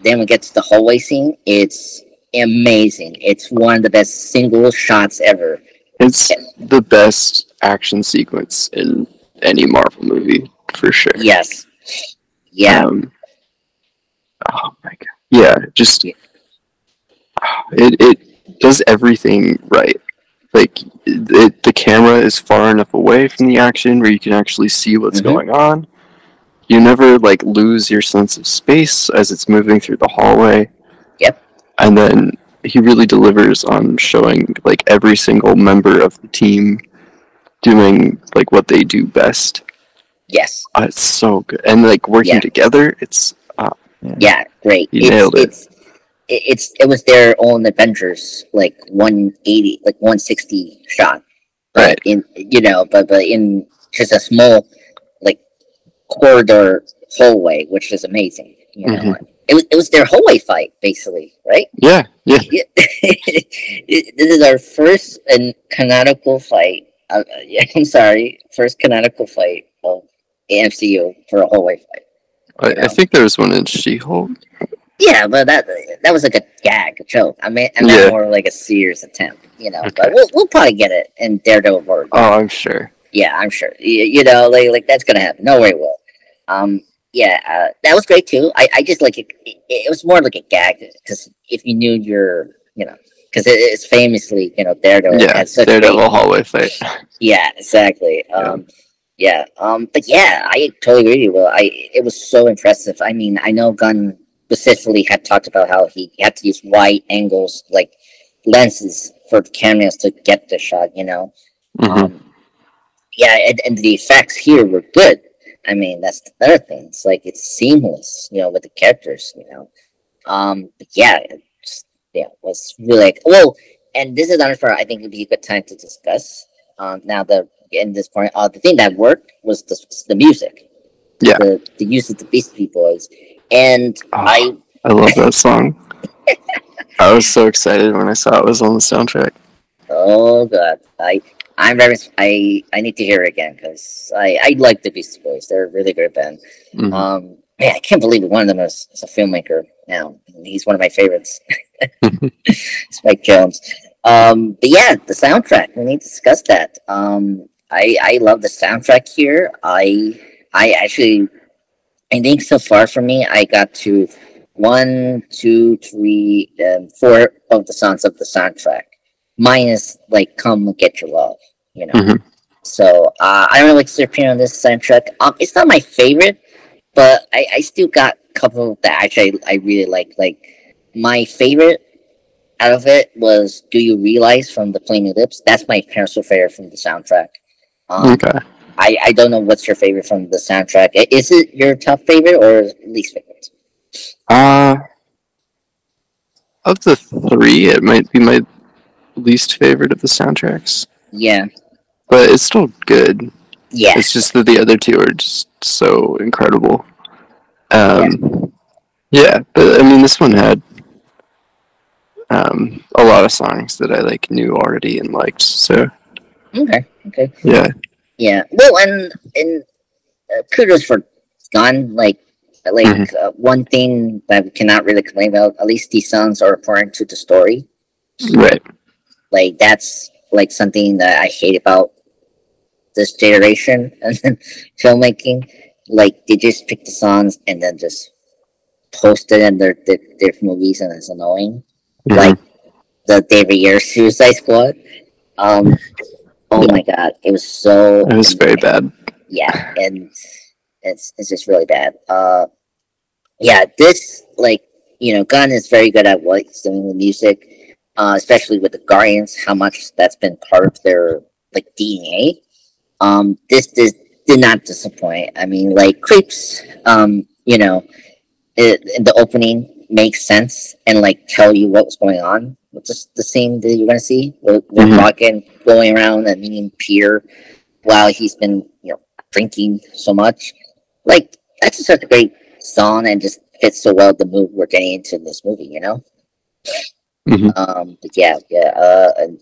Then we get to the hallway scene. It's amazing. It's one of the best single shots ever.
It's the best action sequence in any Marvel movie for sure.
Yes. Yeah.
Oh my god. Yeah, just it does everything right. Like the camera is far enough away from the action where you can actually see what's going on. You never like lose your sense of space as it's moving through the hallway.
Yep.
And then he really delivers on showing like every single member of the team doing like what they do best.
Yes.
It's so good, and like working together, it's
yeah, great.
You nailed it.
It was their own Avengers, like 180, like 160 shot, but
Right.
in but in just a small like corridor hallway, which is amazing. It was their hallway fight basically, right?
Yeah.
This is our first and canonical fight. I'm sorry, first canonical fight of MCU for a hallway fight.
I think there was one in She-Hulk.
Yeah, but that was like a gag, a joke. I meant more like a serious attempt, Okay. But we'll probably get it in Daredevil.
Oh, I'm sure.
Yeah, I'm sure. Like that's gonna happen. No way will. That was great too. I just like it. It was more like a gag because if you knew because it's famously Daredevil.
Yeah, Daredevil hallway fight.
Yeah, exactly. But yeah, I totally agree with you. Well, it was so impressive. I mean, I know Gunn specifically had talked about how he had to use wide angles, like lenses, for the cameras to get the shot. And the effects here were good. I mean, that's the other thing. It's like it's seamless, with the characters. But yeah, it was really like and this is another part I think would be a good time to discuss. Now that in this point, the thing that worked was the music.
Yeah,
the use of the Beastie Boys, and I
love that song. I was so excited when I saw it was on the soundtrack.
Oh god, I'm very I need to hear it again because I like the Beastie Boys. They're a really great band.
Mm-hmm.
Man, I can't believe one of them is a filmmaker now. He's one of my favorites. Spike Jones. But yeah, the soundtrack. We need to discuss that. I love the soundtrack here. I think so far for me, I got to 1, 2, 3, and 4 of the songs of the soundtrack, minus like "Come Get Your Love."
Mm-hmm.
So I don't really like on this soundtrack. It's not my favorite, but I still got a couple that actually I really like. Like my favorite out of it was "Do You Realize" from the Flaming Lips. That's my personal favorite from the soundtrack.
Okay.
I don't know what's your favorite from the soundtrack. Is it your top favorite or least favorite?
Of the 3, it might be my least favorite of the soundtracks.
Yeah.
But it's still good.
Yeah.
It's just that the other 2 are just so incredible. Yeah, but I mean, this one had a lot of songs that I like knew already and liked. So.
Okay.
Yeah.
Yeah. Well, and kudos for Gunn. Like one thing that we cannot really complain about. At least these songs are important to the story.
Right.
Like that's like something that I hate about this generation and filmmaking. Like they just pick the songs and then just posted in their different movies, and it's annoying.
Mhm.
Like the David Ayer Suicide Squad. Oh my god, it was so.
It was very bad.
Yeah, and it's just really bad. Yeah, this Gunn is very good at what he's doing with music, especially with the Guardians. How much that's been part of their DNA. This did not disappoint. I mean, Creeps. In the opening makes sense and tell you what was going on. Which is the scene that you're gonna see with Rocket going around and meeting Pierre while he's been drinking so much. That's just such a great song and just fits so well the mood we're getting into in this movie. But yeah. And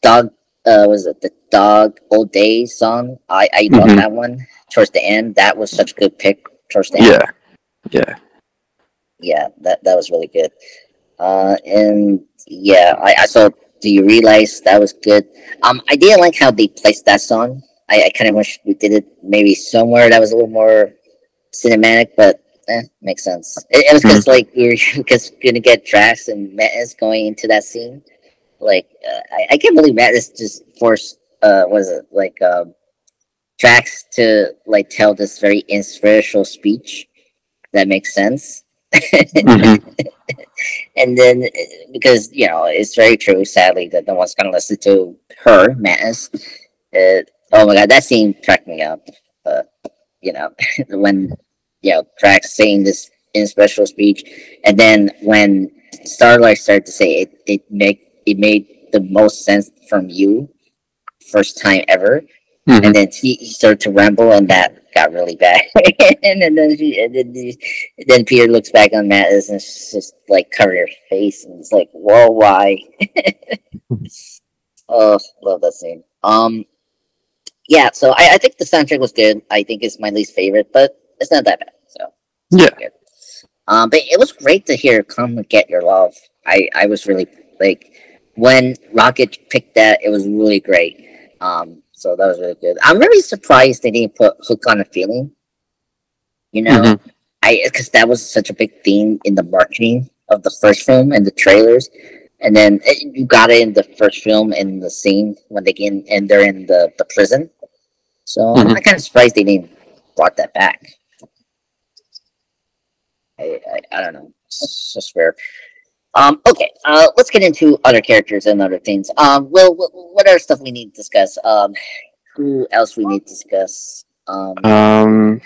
Dog. Was it the Dog Old Days song? I love that one towards the end. That was such a good pick towards the end. Yeah, that was really good. And yeah, I saw. Do you realize that was good? I didn't like how they placed that song. I kind of wish we did it maybe somewhere that was a little more cinematic, but makes sense. It was just we were just gonna get Drax and Metis going into that scene. I can't believe Metis just forced Drax to tell this very inspirational speech that makes sense. And then because it's very true, sadly, that no one's gonna listen to her, Metis. Oh my god, that scene cracked me up. When Drax saying this inspirational speech, and then when Starlight started to say it made the most sense from you, first time ever. And then he started to ramble, and that got really bad. and then Peter looks back on Mattis and it's just cover your face, and it's whoa, why? Oh, love that scene. Yeah, so I think the soundtrack was good. I think it's my least favorite, but it's not that bad. So
yeah,
good. But it was great to hear "Come and Get Your Love." I was really when Rocket picked that, it was really great. So that was really good. I'm really surprised they didn't put "Hook on a Feeling." Because that was such a big theme in the marketing of the first film and the trailers, and then you got it in the first film in the scene when they get in, and they're in the prison. So I'm kind of surprised they didn't brought that back. I don't know. It's just fair. Okay. Let's get into other characters and other things. Well, what other stuff we need to discuss? Who else we need to discuss?
I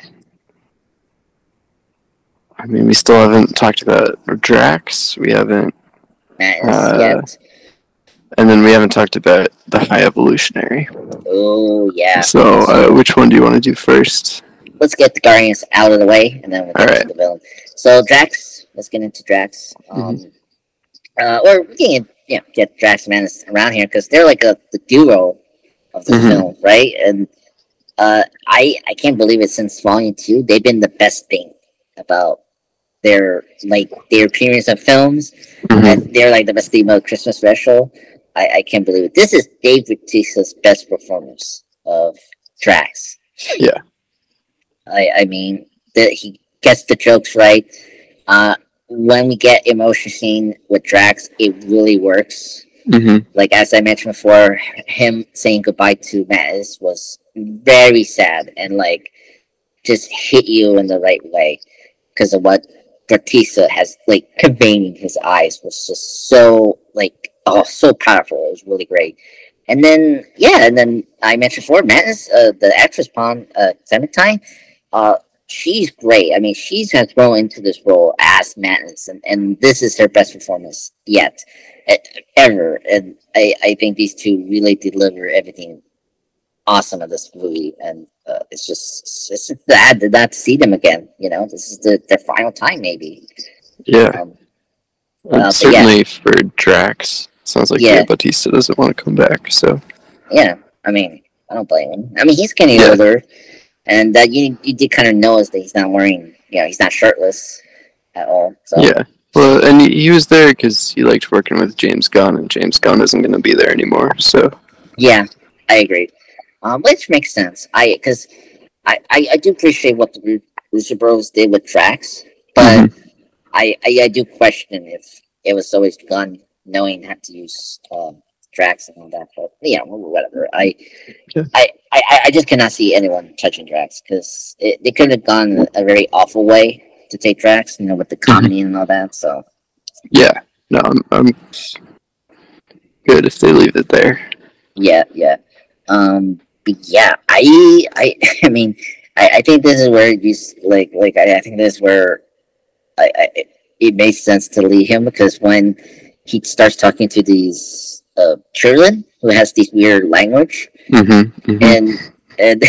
mean, we still haven't talked about Drax. We haven't.
Yet.
And then we haven't talked about the High Evolutionary.
Oh yeah.
So, which one do you want to do first?
Let's get the Guardians out of the way, and then we'll get into the villain. So Drax. Let's get into Drax. Or we can get Drax and Mantis around here because they're the duo of the film, right? And I can't believe it. Since Volume 2, they've been the best thing about their appearance of films, and they're the best theme of Christmas special. I can't believe it. This is Dave Bautista's best performance of Drax.
Yeah.
I mean, he gets the jokes right. When we get emotion scene with Drax, it really works. As I mentioned before, him saying goodbye to Mattis was very sad and just hit you in the right way because of what Bautista has conveying his eyes was just so so powerful. It was really great. And then I mentioned before, Mattis, the actress Pom Klementieff, she's great. I mean, she's has grown into this role as Mattis, and this is her best performance yet, ever. And I think these two really deliver everything awesome in this movie, and it's sad to not see them again. This is their final time, maybe.
Yeah. Certainly for Drax, sounds like Bautista doesn't want to come back. So.
Yeah, I mean, I don't blame him. I mean, he's getting older. And that you did kind of notice that he's not wearing, he's not shirtless at all. So.
Yeah. Well, and he was there because he liked working with James Gunn, and James Gunn isn't going to be there anymore. So.
Yeah, I agree. Which makes sense. Because I do appreciate what the Russo Bros did with Drax, but I do question if it was always Gunn knowing how to use Drax and all that, but whatever.
Yeah.
I just cannot see anyone touching Drax because they could have gone a very awful way to take Drax, with the comedy and all that. So
yeah, no, I'm good if they leave it there.
yeah. But yeah, I mean, I think this is where you I think this is where it makes sense to leave him because when he starts talking to these children who has this weird language, and and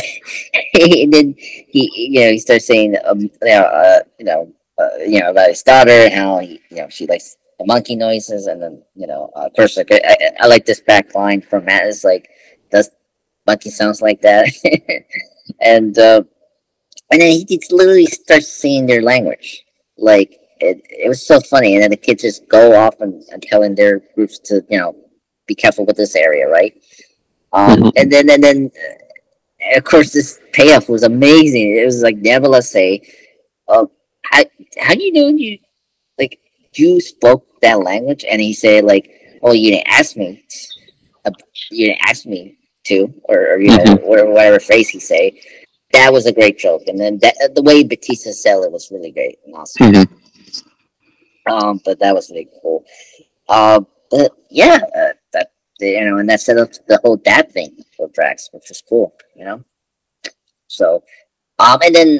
and then he starts saying about his daughter, how she likes the monkey noises, and then of course I like this back line from Matt is like, does monkey sounds like that, and then he just literally starts saying their language. Like it was so funny, and then the kids just go off and telling their groups to be careful with this area, right? And then of course this payoff was amazing. It was like Nebula say, how do you know like you spoke that language? And he said like, oh, you didn't ask me, to, or whatever phrase he say. That was a great joke, and then the way Bautista said it was really great and awesome. But that was really cool. But yeah, that and that set up the whole dad thing for Drax, which was cool, So, and then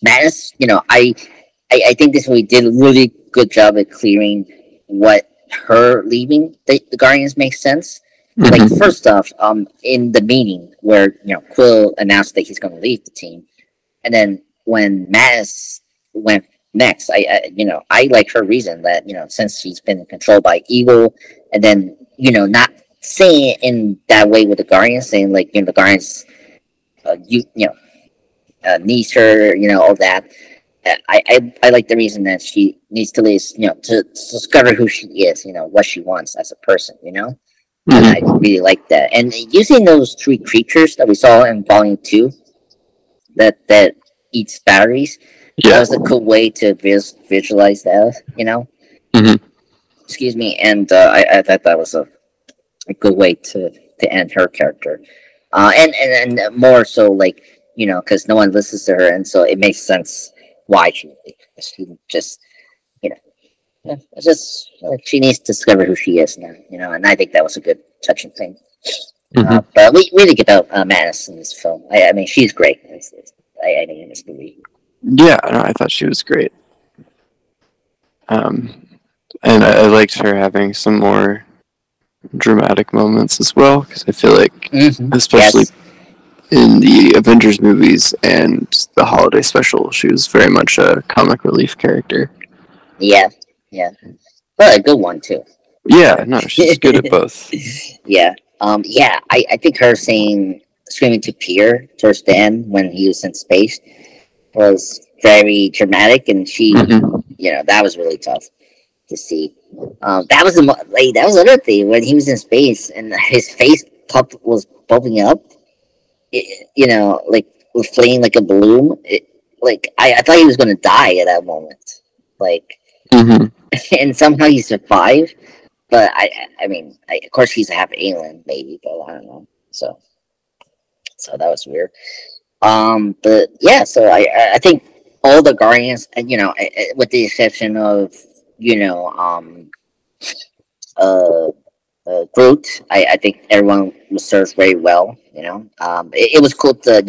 Madness, I think this movie did a really good job at clearing what her leaving the Guardians makes sense. Like first off, in the meeting where Quill announced that he's going to leave the team, and then when Madness went next, I like her reason that since she's been controlled by evil, and then not saying it in that way with the Guardians, saying like the Guardians, needs her, all that. I like the reason that she needs to leave, to discover who she is, what she wants as a person, And I really like that. And using those three creatures that we saw in Volume 2 that eats batteries, that was a cool way to visualize that, Excuse me. And I thought that was a good way to end her character. And more so, like, because no one listens to her, and so it makes sense why she just, it's just like she needs to discover who she is now, and I think that was a good touching thing. But we really get out Madness in this film. I mean, she's great. I think in this movie.
Yeah, no, I thought she was great. And I liked her having some more dramatic moments as well, because I feel like, especially in the Avengers movies and the holiday special, she was very much a comic relief character.
Yeah. But a good one too.
Yeah, no, she's good at both.
Yeah. I think her screaming to Pierre towards the end when he was in space was very dramatic, and she, that was really tough to see. That was that was another thing when he was in space and his face was bubbling up. Like inflating like a balloon. I thought he was going to die at that moment. And somehow he survived. But I mean, of course he's half alien, maybe, but I don't know. So that was weird. But yeah, so I think all the Guardians, with the exception of Groot, I think everyone was served very well. It was cool to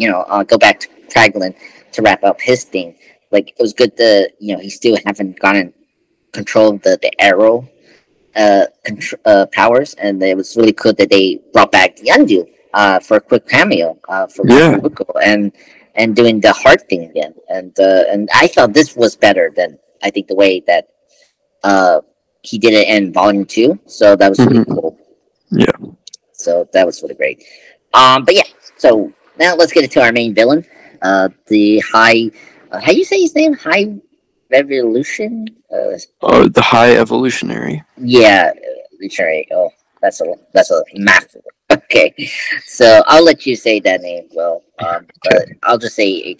go back to Kraglin to wrap up his thing. Like it was good to he still haven't gotten control of the arrow powers, and it was really cool that they brought back the Undo for a quick cameo for and doing the heart thing again. And I thought this was better than I think the way that he did it in Volume 2. So that was really cool.
Yeah.
So that was really great. But yeah, so now let's get into our main villain, the High. How do you say his name? High Evolution.
The High Evolutionary.
Yeah, evolutionary. Oh, that's a mouthful. Okay, so I'll let you say that name. Well, but I'll just say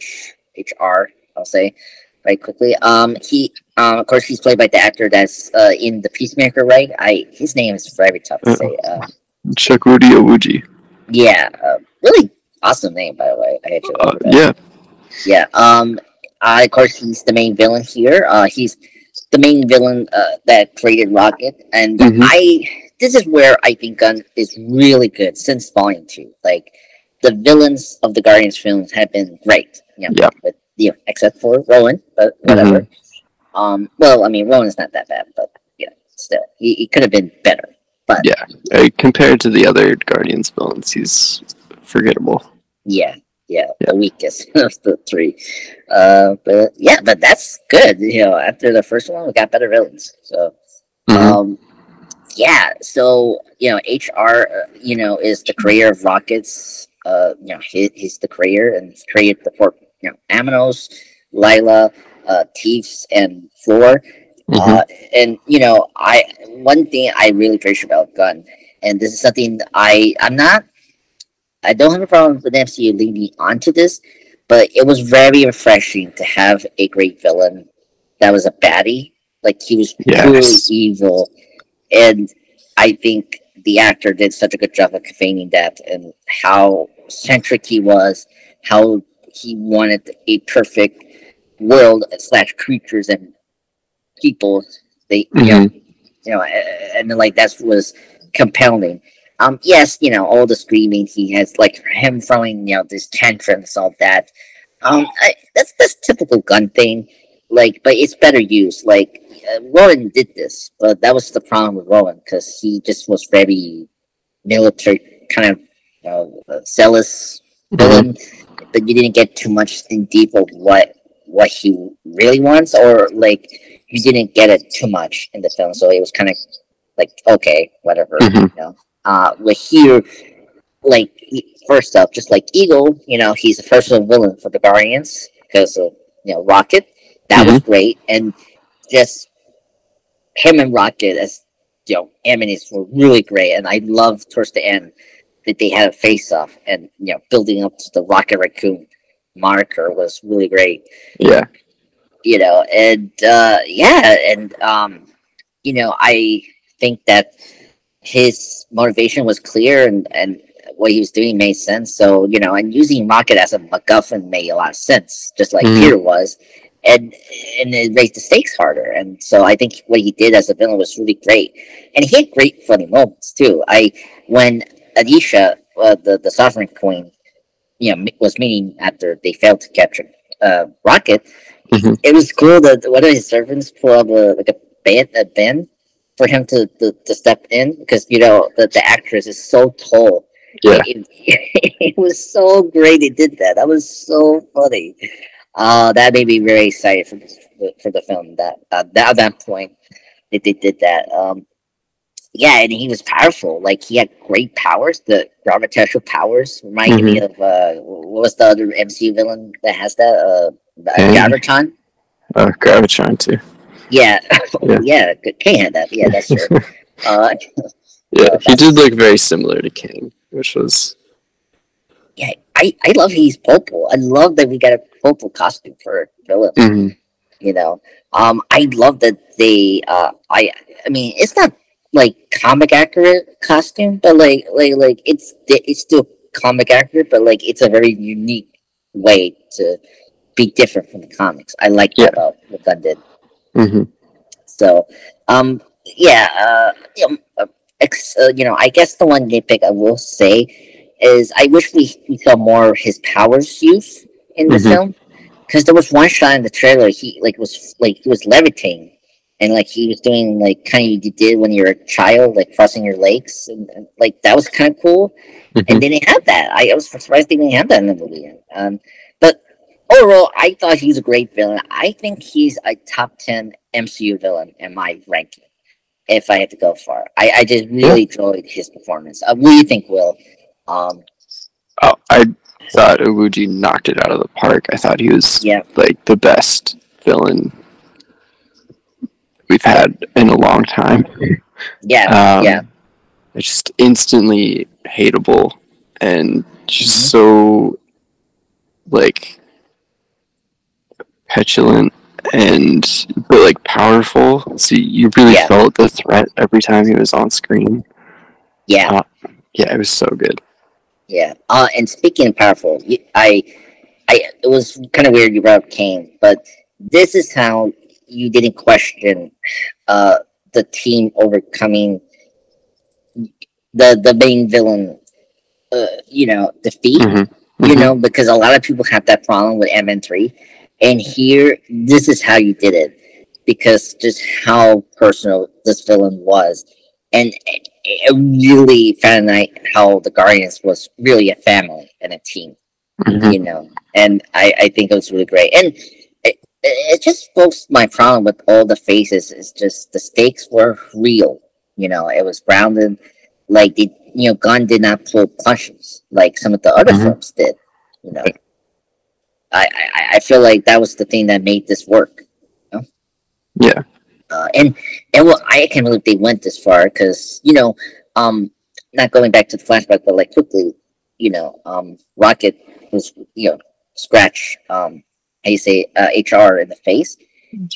HR. I'll say. right quickly. He of course he's played by the actor that's in the Peacemaker, right? His name is very tough to say.
Chukwudi Iwuji.
Yeah, really awesome name, by the way. I hate you like that.
Yeah.
Yeah. Of course, he's the main villain here. He's the main villain that created Rocket, and this is where I think Gunn is really good since Volume 2. Like, the villains of the Guardians films have been great. But, except for Rowan, but whatever. Well, I mean, Rowan's not that bad, but still, he could have been better. But
compared to the other Guardians villains, he's forgettable.
Yeah, the weakest of the three. But that's good. After the first one, we got better villains. So, So HR, is the creator of Rockets. He's the creator and he's created the four, Aminos, Lila, Thieves, and Floor. And one thing I really appreciate about Gunn, and this is something I don't have a problem with the MCU leading onto this, but it was very refreshing to have a great villain that was a baddie. Like, he was truly evil, and I think the actor did such a good job of conveying that and how centric he was, how he wanted a perfect world / creatures and people. They, and like that was compelling. Yes, all the screaming he has, like him throwing, this tantrums, all that. That's typical Gunn thing. Like, but it's better used. Like, Rowan did this, but that was the problem with Rowan because he just was very military, kind of zealous villain. But you didn't get too much in deep of what he really wants, or like you didn't get it too much in the film, so it was kind of like, okay, whatever, With here, like, first up, just like Eagle, he's the personal villain for the Guardians because of Rocket. That was great, and just him and Rocket as enemies were really great, and I loved towards the end that they had a face off, and building up to the Rocket Raccoon marker was really great.
Yeah.
I think that his motivation was clear, and what he was doing made sense. So, and using Rocket as a MacGuffin made a lot of sense, just like Peter was. And it raised the stakes harder. And so I think what he did as a villain was really great. And he had great funny moments, too. When Anisha, the Sovereign Queen, was meeting after they failed to capture Rocket, it was cool that one of his servants pulled up a band for him to step in, because the actress is so tall.
Yeah,
it was so great. They did that. That was so funny. That made me very excited for the film. That at that point they did that. And he was powerful. Like, he had great powers. The gravitational powers reminded me of what was the other MCU villain that has that? Gravitron.
Gravitron too.
Yeah, Kang had that. Yeah, that's true.
He did look very similar to Kang, which was.
Yeah, I love he's purple. I love that we got a purple costume for villain. I love that they. I mean, it's not like comic accurate costume, but like it's still comic accurate, but like it's a very unique way to be different from the comics. I like that about what Gunn did. So, I guess the one nitpick I will say is I wish we saw more of his powers use in the film, because there was one shot in the trailer he was levitating, and like he was doing like kind of you did when you're a child, like crossing your legs, and like that was kind of cool. And they didn't have that. I was surprised they didn't have that in the movie. But overall, I thought he's a great villain. I think he's a top 10 MCU villain in my ranking, if I had to go far. I just really enjoyed his performance. What do you think, Will?
I thought Iwuji knocked it out of the park. I thought he was like the best villain we've had in a long time. It's just instantly hateable and just so like petulant but like powerful. So you really
Yeah.
felt the threat every time he was on screen.
Yeah.
Yeah, it was so good.
Yeah. And speaking of powerful, it was kind of weird you brought up Kane, but this is how you didn't question the team overcoming the main villain, defeat. Because a lot of people have that problem with Ant-Man 3, and here this is how you did it, because just how personal this villain was, and it really found out how the Guardians was really a family and a team. And I think it was really great, and it just folks my problem with all the faces is just the stakes were real. It was grounded, like Gunn did not pull punches like some of the other films did. I feel like that was the thing that made this work.
Yeah.
And well, I can't believe they went this far, because not going back to the flashback, but like quickly, Rocket was scratch how you say HR in the face,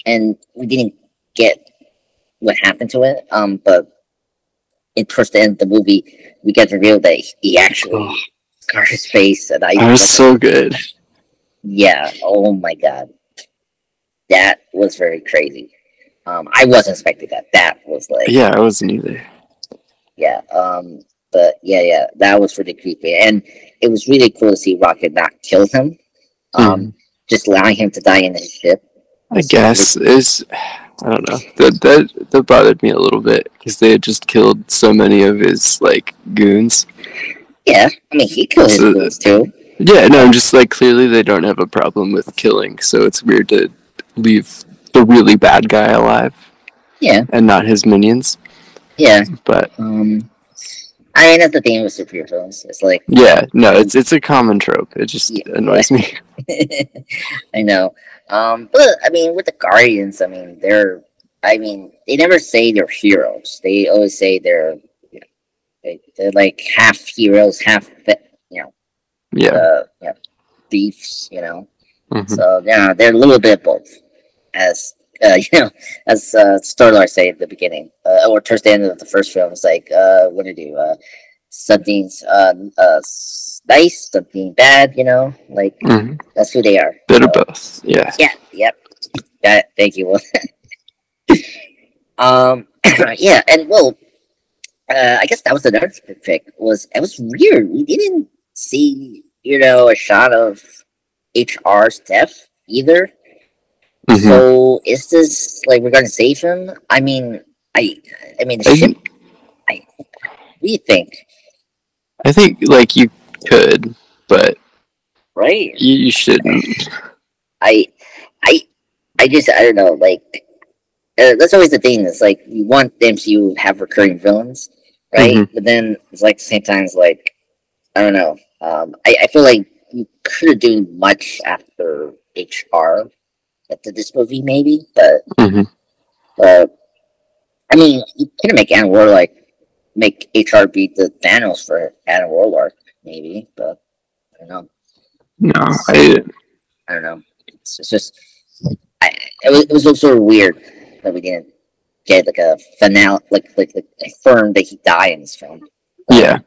and we didn't get what happened to it. But towards the end of the movie, we get revealed that he actually scarred his face, and
that was so good.
Yeah. Oh my god, that was very crazy. I wasn't expecting that. That was like,
yeah, I wasn't either.
Yeah. But yeah, that was really creepy, and it was really cool to see Rocket not kill him. Just allowing him to die in his ship.
I guess I don't know. That bothered me a little bit, because they had just killed so many of his like goons.
Yeah, I mean he killed his goons too.
Yeah, no, I'm just like, clearly they don't have a problem with killing, so it's weird to leave the really bad guy alive.
Yeah.
And not his minions.
Yeah.
But
I mean, that's the thing with superhero films. It's like,
yeah, no, it's a common trope. It just annoys me.
I know. But I mean, with the Guardians, I mean, they never say they're heroes. They always say they're like half heroes, half thieves. So yeah, they're a little bit of both, as as Star-Lord say at the beginning, or towards the end of the first film. It's like, what do you do? Something's nice, something bad. Like that's who they are.
Bit of both. Yeah.
Yeah. Yep. Thank you. Yeah, and well, I guess that was another pick. It was weird. We didn't see a shot of HR's death either. So is this like we're gonna save him? I mean, the ship. What do you think?
I think like you could, but
right,
you shouldn't.
I don't know. Like that's always the thing. It's like you want them to have recurring villains, right? But then it's like at the same time, it's like I don't know. I feel like you couldn't do much after HR. After this movie, maybe, but I mean, you couldn't make HR beat the Thanos for Adam Warlock, maybe, but I don't know.
No,
I don't know. It's just, it was also weird that we didn't get like a finale, like confirmed that he died in this film.
Yeah,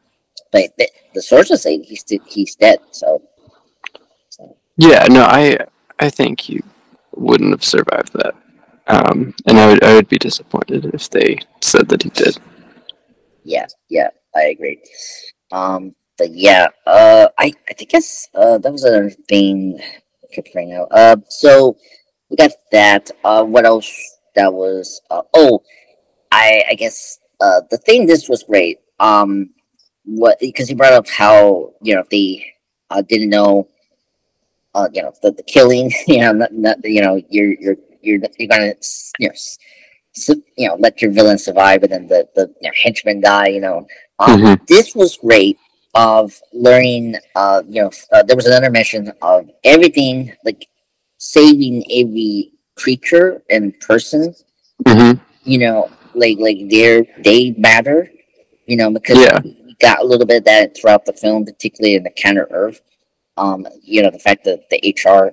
but the sources say he's dead. So.
Yeah, no, I think you wouldn't have survived that. And I would be disappointed if they said that he did.
Yeah, I agree. But yeah, I think that was another thing I kept bringing out. So we got that. What else? That was I guess the thing. This was great. What, because you brought up how they didn't know the killing. Not you're gonna let your villain survive, and then the henchman die. This was great of learning. There was another mention of everything, like saving every creature and person. Like they matter. Because we got a little bit of that throughout the film, particularly in the Counter Earth. The fact that the HR,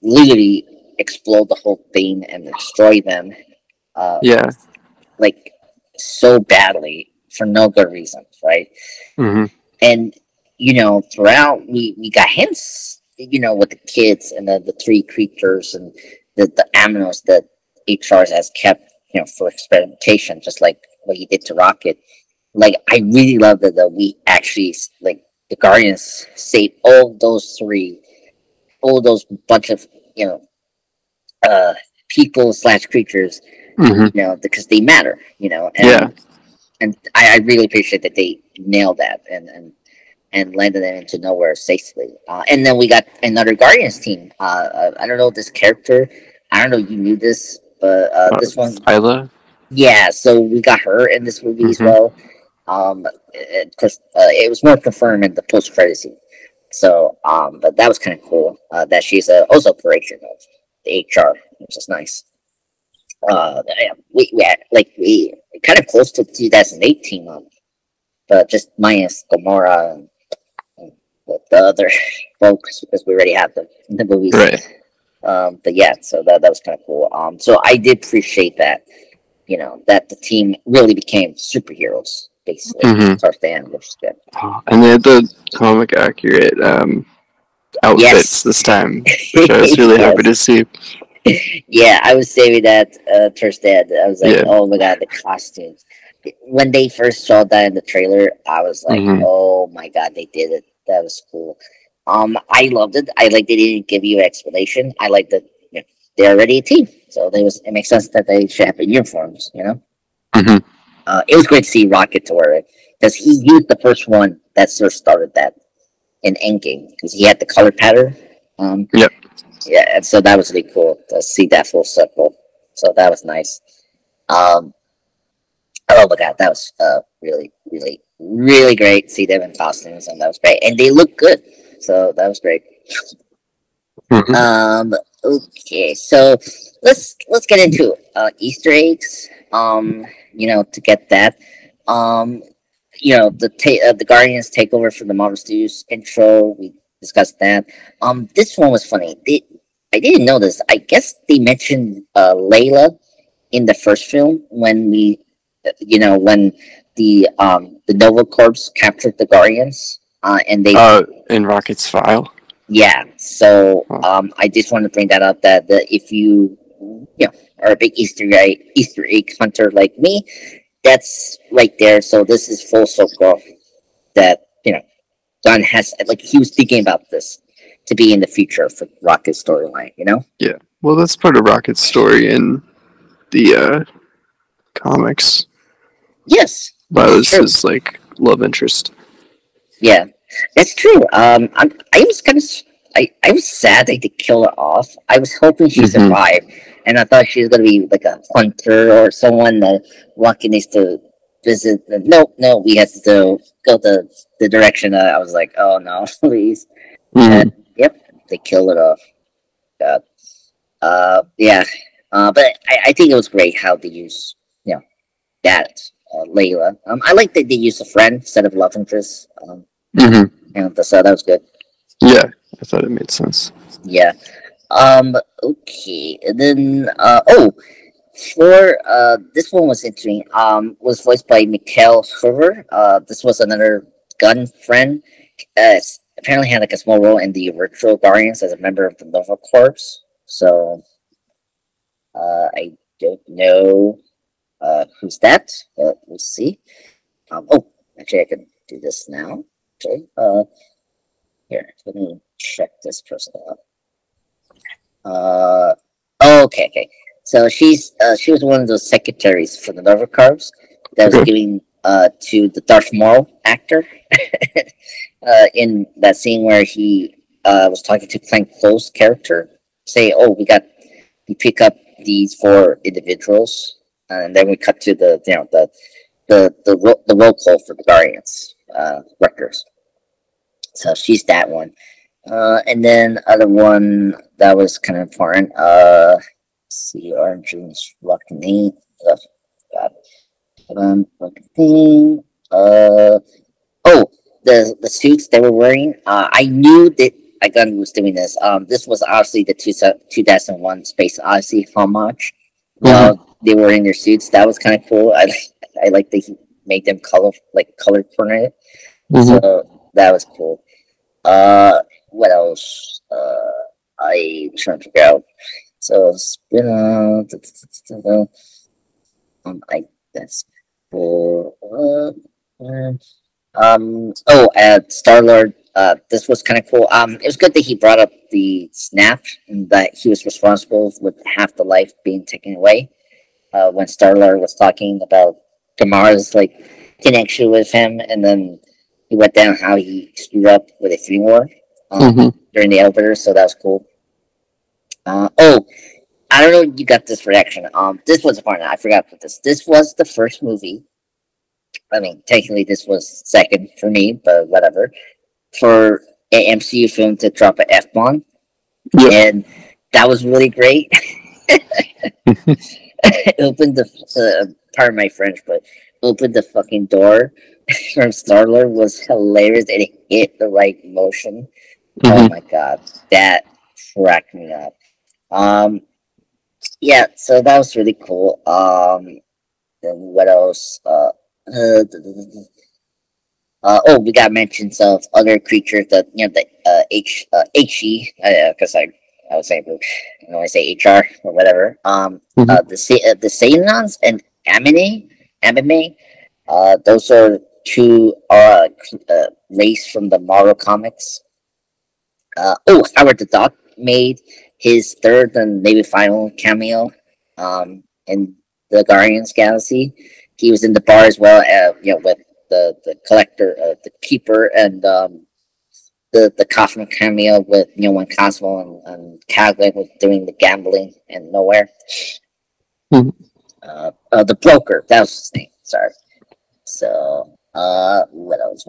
literally explode the whole thing and destroy them,
Yeah.
like so badly for no good reason, right?
Hmm.
And throughout we got hints, with the kids and the three creatures and the aminos that HRs has kept, for experimentation, just like what he did to Rocket. Like, I really love that we actually, like, the Guardians saved all those bunch of uh people slash creatures,
Hmm.
because they matter,
Yeah.
and I really appreciate that they nailed that and landed them into nowhere safely. And then we got another Guardians team. I don't know this character. I don't know if you knew this, but this one,
Isla.
yeah. So we got her in this movie as
Hmm.
well. Because it was more confirmed in the post credit scene. So, but that was kind of cool. That she's also a operation of the HR, which is nice. Yeah, we kind of close to 2018, but just minus Gamora and the other folks, because we already have them in the movies.
Right.
But yeah, so that was kind of cool. So I did appreciate that, that the team really became superheroes basically,
Hmm.
towards the end, which is good.
And they had the comic accurate outfits
Yes.
this time, which I was really happy to see.
Yeah, I was saving that towards the end. I was like,
Yeah.
oh my god, the costumes. When they first saw that in the trailer, I was like,
Hmm.
oh my god, they did it. That was cool. I loved it. I like they didn't give you an explanation. I like that, they're already a team, so it makes sense that they should have uniforms.
Hmm.
It was great to see Rocket to wear it because he used the first one that sort of started that in Endgame because he had the color pattern.
Yep.
Yeah, and so that was really cool to see that full circle. So that was nice. Um, oh my god, that was really, really, really great to see them in costumes, and that was great, and they look good. So that was great.
Hmm.
Okay, so let's get into Easter eggs. To get that. Um, the Guardians take over for the Marvel Studios intro. We discussed that. This one was funny. I didn't know this. I guess they mentioned Layla in the first film when when the Nova Corps captured the Guardians, and they
In Rocket's file.
yeah. So
Oh.
I just want to bring that up that if you are a big Easter egg hunter like me, that's right there. So this is full circle that Gunn has, like, he was thinking about this to be in the future for Rocket's storyline.
Yeah. Well, that's part of Rocket's story in the comics.
Yes,
That
it's
was
true.
his like love interest.
Yeah, that's true. I was kind of, I was sad they did kill her off. I was hoping she
Hmm.
survived, and I thought she was gonna be like a hunter or someone that Rocket needs to visit. No, no, we had to go the direction. I was like, oh no, please.
Hmm.
Yep, they killed it off. God. Yeah. But I think it was great how they use, that Layla. I like that they use a friend instead of love interest.
Hmm.
So that was good.
Yeah, I thought it made sense.
Yeah. Okay. And then for this one was interesting. Was voiced by Mikhail Hoover. This was another Gun friend. Apparently had like a small role in the Virtual Guardians as a member of the Nova Corps. So I don't know who's that, but we'll see. Oh, actually, I can do this now. Okay. Here, let me check this person out. Okay, okay. So she was one of those secretaries for the Nova Corps that was
Okay.
giving to the Darth Maul actor in that scene where he was talking to Clank Close character, say, "Oh, we pick up these four individuals," and then we cut to the roll call for the Guardians records. So she's that one. And then other one that was kind of important. Let's see, Orange Juice, Rockin' Name. God. Rockin' Thing. Oh, the suits they were wearing. I knew that Gunn was doing this. This was obviously the 2001 Space Odyssey homage. They were in their suits. That was kind of cool. I like that he made them color coordinated. So that was cool. What else? I trying to figure out. So spin I that's cool. Star Lord. This was kind of cool. It was good that he brought up the snap and that he was responsible with half the life being taken away. When Star Lord was talking about Gamar's like connection with him, and then he went down how he screwed up with a femur during the elevator. So that was cool. I don't know if you got this reaction. This was a part. I forgot about this. This was the first movie. I mean, technically, this was second for me, but whatever. For an MCU film to drop an F bomb, and that was really great. It opened the pardon my French, but opened the fucking door from Star-Lord was hilarious, and it hit the right motion. Oh my god, that cracked me up. Yeah, so that was really cool. Then what else? We got mentions of other creatures that the HE, because I would say I say HR or whatever. The Saiyans and anime. Those are two race from the Marvel comics. Howard the Duck made his third and maybe final cameo in the Guardians Galaxy. He was in the bar as well, with the collector, the keeper, and the Cosmo cameo with when Cosmo and Caglin was doing the gambling and nowhere. The broker, that was his name. Sorry. So, what else?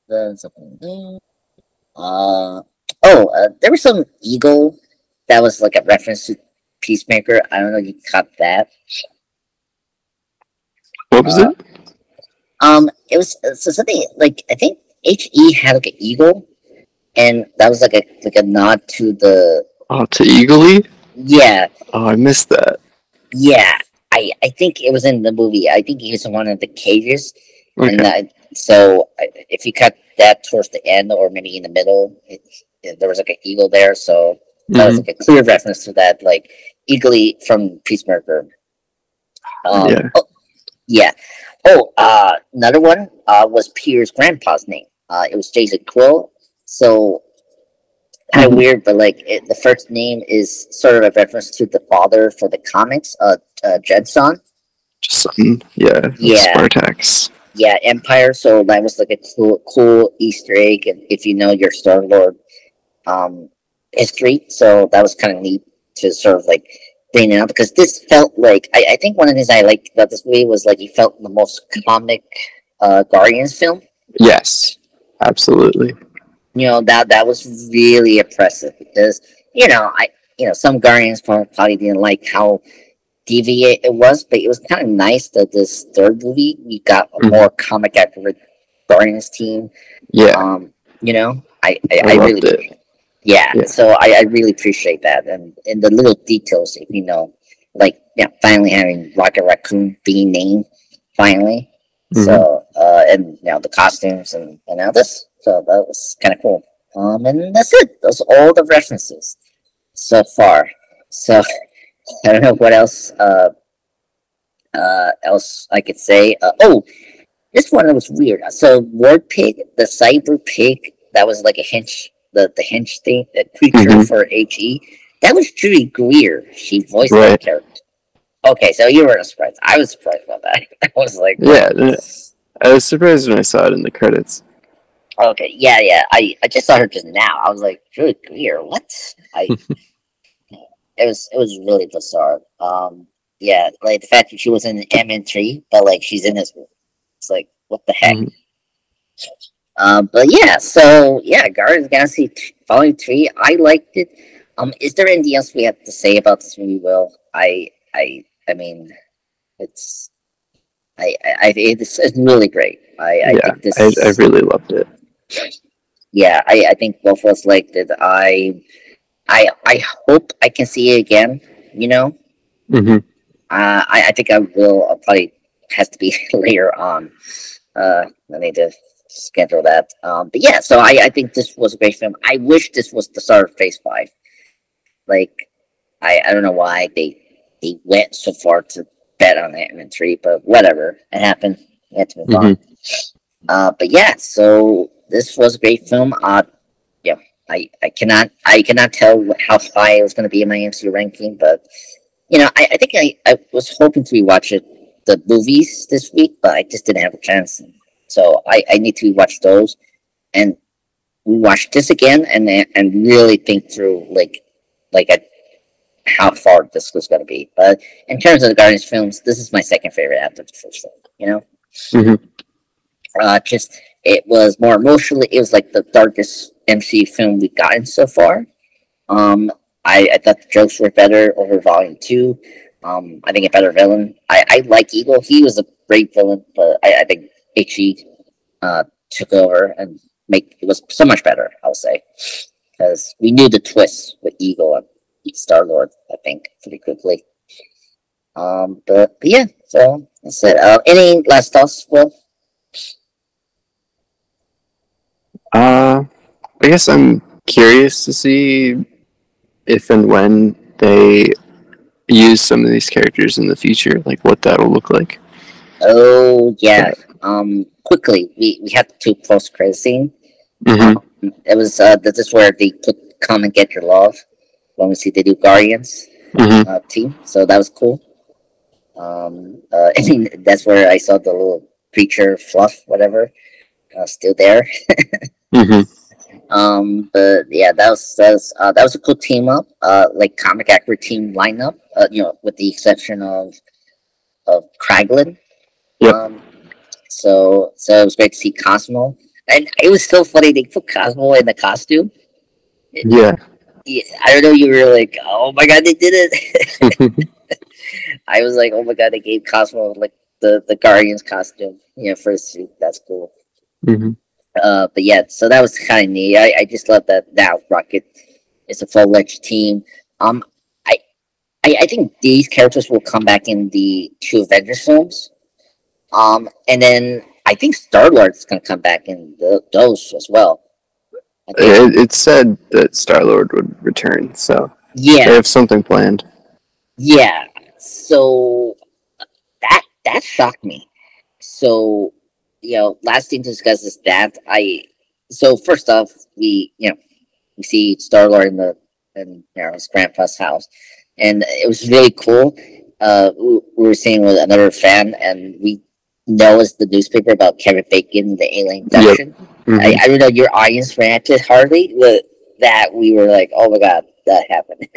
There was some eagle that was like a reference to Peacemaker. I don't know if you caught that.
What was it?
It was so something like I think HE had like an eagle, and that was like a nod to the
to Eagly.
Yeah.
Oh, I missed that.
Yeah, I think it was in the movie. I think he was in one of the cages,
Okay.
and so if you cut that towards the end or maybe in the middle, there was like an eagle there. So that was like a clear reference to that, like Eagly from Peacemaker. Yeah. Another one was Pierre's grandpa's name. It was Jason Quill. So kind of weird, but like the first name is sort of a reference to the father for the comics, Jedson.
Yeah. Spartax.
Yeah, Empire. So that was like a cool Easter egg, and if you know your Star Lord history, so that was kind of neat to sort of like bring it up because this felt like I think one of the things I liked about this movie was like it felt the most comic Guardians film.
Yes, absolutely.
That was really impressive because some Guardians probably didn't like how deviant it was, but it was kind of nice that this third movie we got a more comic accurate Guardians team.
Yeah.
I
loved
really
it.
Yeah, so I really appreciate that, and the little details, finally having Rocket Raccoon being named, finally. So and the costumes and now this, so that was kind of cool. And that's it. Those are all the references so far. So I don't know what else I could say. This one was weird. So Ward Pig, the cyber pig, that was like a hench. The hench thing, the creature for HE, that was Judy Greer. She voiced that character. Okay, so you weren't surprised. I was surprised about that. I was like,
I was surprised when I saw it in the credits.
Okay, yeah. I just saw her just now. I was like, Judy Greer, what? It was really bizarre. Like the fact that she was in MN3, but like she's in this movie. It's like, what the heck? But yeah, so yeah, Guardians of the Galaxy Volume 3, I liked it. Is there anything else we have to say about this movie, Will? I mean, it's really great. I think this.
I really loved it.
yeah, I think both of us liked it. I hope I can see it again. You know,
Mm-hmm.
I think I will. I'll probably has to be later on. I need to schedule that. But yeah, so I think this was a great film. I wish this was the start of Phase 5. Like, I don't know why they went so far to bet on Ant-Man 3, but whatever. It happened. We had to move on. But yeah, so this was a great film. Yeah, I cannot tell how high it was going to be in my MCU ranking, but I think I was hoping to rewatch the movies this week, but I just didn't have a chance. So I need to rewatch those, and we watch this again, and really think through like how far this was going to be. But in terms of the Guardians films, this is my second favorite after the first one. Just it was more emotionally. It was like the darkest MC film we've gotten so far. Um, I thought the jokes were better over Volume 2. I think a better villain. I like Eagle. He was a great villain, but I think HE took over and make it was so much better, I'll say. Because we knew the twist with Eagle and Star-Lord, I think, pretty quickly. But yeah, so that's it. Any last thoughts, Will?
I guess I'm curious to see if and when they use some of these characters in the future, like what that'll look like.
Oh yeah. Quickly, we had the 2 post credit scene. It was this is where they put "Come and Get Your Love" when we see the new Guardians team. So that was cool. And that's where I saw the little creature fluff, whatever, still there. But yeah, that was a cool team up. Like comic accurate team lineup. With the exception of Kraglin.
Yep.
So it was great to see Cosmo, and it was so funny they put Cosmo in the costume.
Yeah.
I don't know. You were like, "Oh my god, they did it!" I was like, "Oh my god, they gave Cosmo like the Guardians costume, for the suit. That's cool." But yeah, so that was kind of neat. I just love that now Rocket is a full-fledged team. I, I think these characters will come back in the 2 Avengers films. And then I think Star-Lord is going to come back in those as well.
It said that Star-Lord would return, so
yeah,
they have something planned.
Yeah, so that shocked me. So last thing to discuss is that So first off, we see Star-Lord in his grandpa's house, and it was really cool. We were seeing with another fan, and we know it's the newspaper about Kevin Bacon, the alien abduction. I don't know, your audience reacted hardly with that. We were like, oh my god, that happened.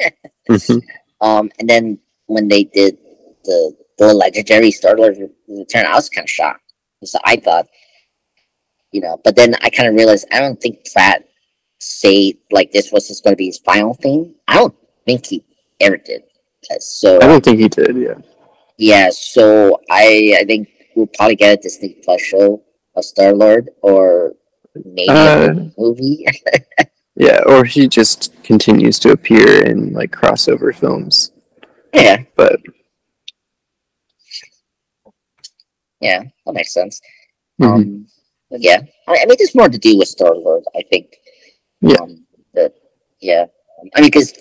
And then when they did the legendary Star-Lord return, I was kind of shocked. So I thought, but then I kind of realized I don't think Pratt say like this was just going to be his final thing. I don't think he ever did. So
I don't think he did. Yeah.
Yeah. So I think we'll probably get a Disney Plus show of Star-Lord, or maybe a movie.
Yeah, or he just continues to appear in like crossover films.
Yeah.
But
yeah, that makes sense. But yeah, I mean, there's more to do with Star-Lord, I think.
Yeah.
Yeah. I mean, because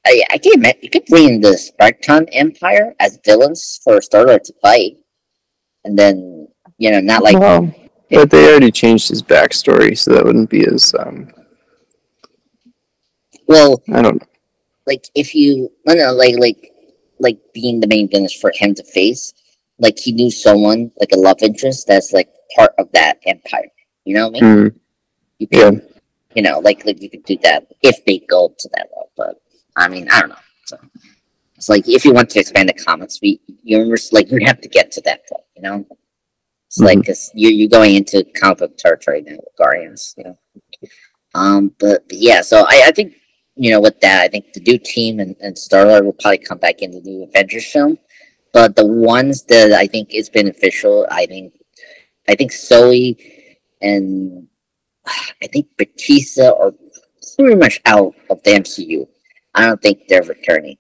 I can't imagine you could bring in the Spartan Empire as villains for Star-Lord to fight, and then not like.
Well, but they already changed his backstory, so that wouldn't be as
Well,
I don't know.
Like if you no like being the main villain for him to face, like he knew someone like a love interest that's like part of that empire. You know what I mean? You can, like you could do that if they go to that level. But I mean, I don't know. So it's like if you want to expand the comics, you have to get to that point. It's like because you're going into comic book territory now with Guardians. But yeah, so I think with that, I think the new team and Star-Lord will probably come back in the new Avengers film. But the ones that I think is beneficial, I think Zoe and I think Bautista are pretty much out of the MCU. I don't think they're returning.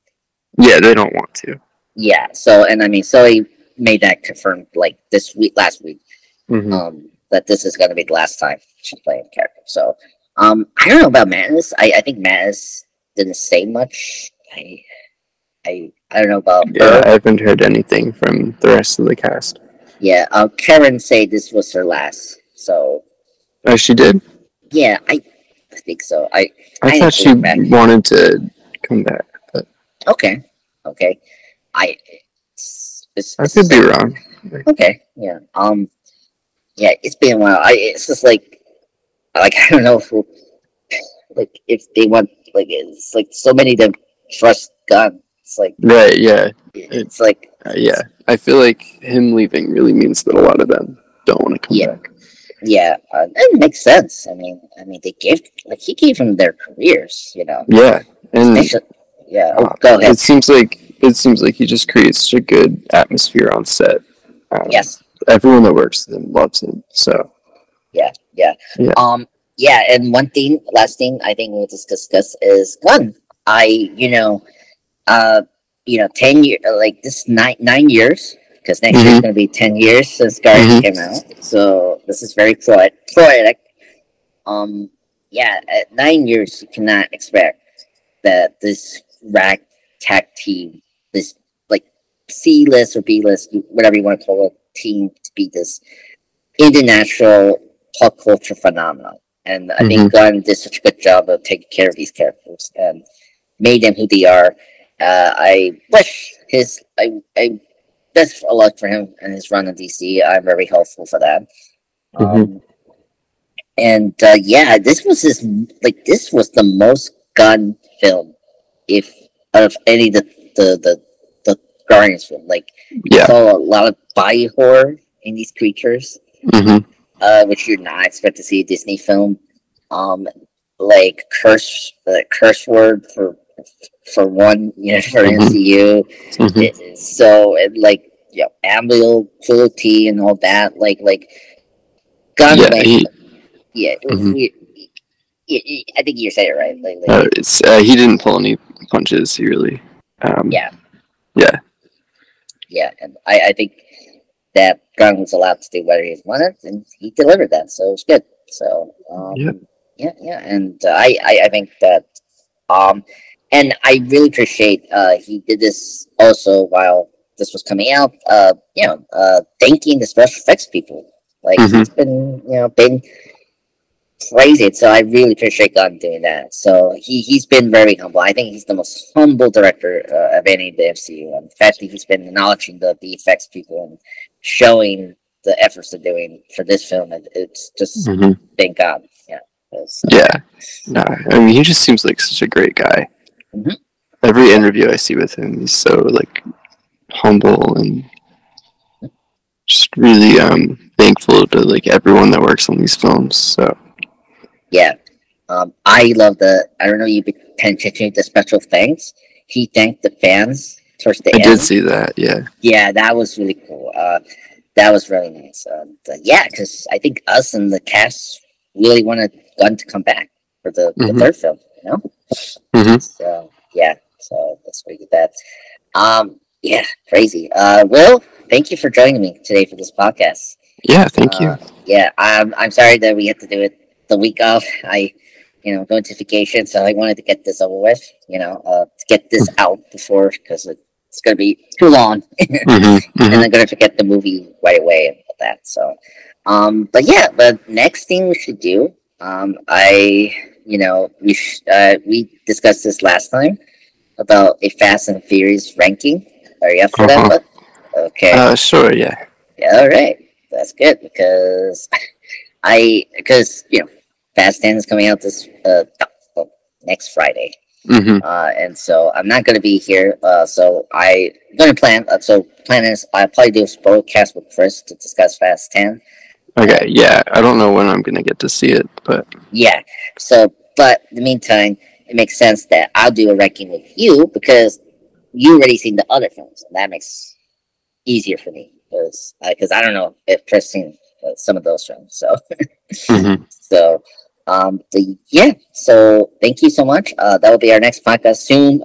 Yeah, they don't want to.
Yeah. So, and I mean, Zoe made that confirmed like last week. That this is going to be the last time she's playing the character. So, I don't know about Mattis. I think Mattis didn't say much. I don't know about her.
I haven't heard anything from the rest of the cast.
Yeah, Karen said this was her last. So.
Oh, she did?
Yeah, I think so. I
thought she wanted to come back. But...
Okay. I
could be wrong.
Okay. Yeah. Yeah, it's been a while. It's just like I don't know if they want it's like so many of them trust Gunn. It's like
right. Yeah.
It's like
yeah. I feel like him leaving really means that a lot of them don't want to come back.
Yeah, it makes sense. I mean, they he gave them their careers, you know.
Yeah, and
go ahead.
It seems like he just creates such a good atmosphere on set.
Yes,
everyone that works with him loves him. So
yeah. And last thing I think we'll just discuss is Gunn. 10 years, like this 9 years. Because next year is going to be 10 years since Guardians came out. So this is very poetic. At 9 years, you cannot expect that this ragtag team, this like C-list or B-list, whatever you want to call it, team to be this international pop culture phenomenon. And I think Gunn did such a good job of taking care of these characters and made them who they are. I wish best of luck for him and his run in DC. I'm very hopeful for that. This was this was the most Gunn film, if out of any of the Guardians film. Like, you saw a lot of body horror in these creatures, which you'd not expect to see a Disney film. Like curse word for one, for MCU. Amiable cruelty and all that, Gunn. I think you said it right.
He didn't pull any punches. He really. And
I think that Gunn was allowed to do whatever he wanted, and he delivered that, so it was good. So and I think that and I really appreciate he did this also while this was coming out. Thanking the special effects people. He's been been crazy. So I really appreciate Gunn doing that. So he's been very humble. I think he's the most humble director of any of the MCU. And the fact that he's been acknowledging the effects people and showing the efforts they're doing for this film, it's just thank God.
I mean, he just seems like such a great guy. Every interview I see with him, he's so humble and just really thankful to everyone that works on these films. So
I love I don't know, you've been paying attention to the special thanks. He thanked the fans towards the end.
I did see that.
Yeah, that was really cool. That was really nice. Because I think us and the cast really wanted Gunn to come back for the third film, So let's get that. Crazy. Will, thank you for joining me today for this podcast.
Yeah, thank you.
I'm sorry that we had to do it the week of. I going to vacation, so I wanted to get this over with. To get this out before, because it's going to be too long, and I'm going to forget the movie right away and all that. So, but next thing we should do, we discussed this last time about a Fast and Furious ranking. Are you up for that? Okay.
Sure. Yeah.
All right. That's good because Fast 10 is coming out this next Friday. And so I'm not going to be here. So I'm going to plan. Plan is I'll probably do a spoilercast with Chris to discuss Fast 10.
Okay. I don't know when I'm going to get to see it, but
but in the meantime, it makes sense that I'll do a ranking with you because you already seen the other films, and that makes easier for me because I don't know if Chris seen some of those films. So
Mhm.
so yeah. So thank you so much. That will be our next podcast soon.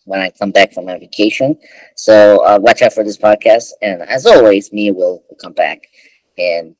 When I come back from my vacation. So watch out for this podcast. And as always, Mia will come back and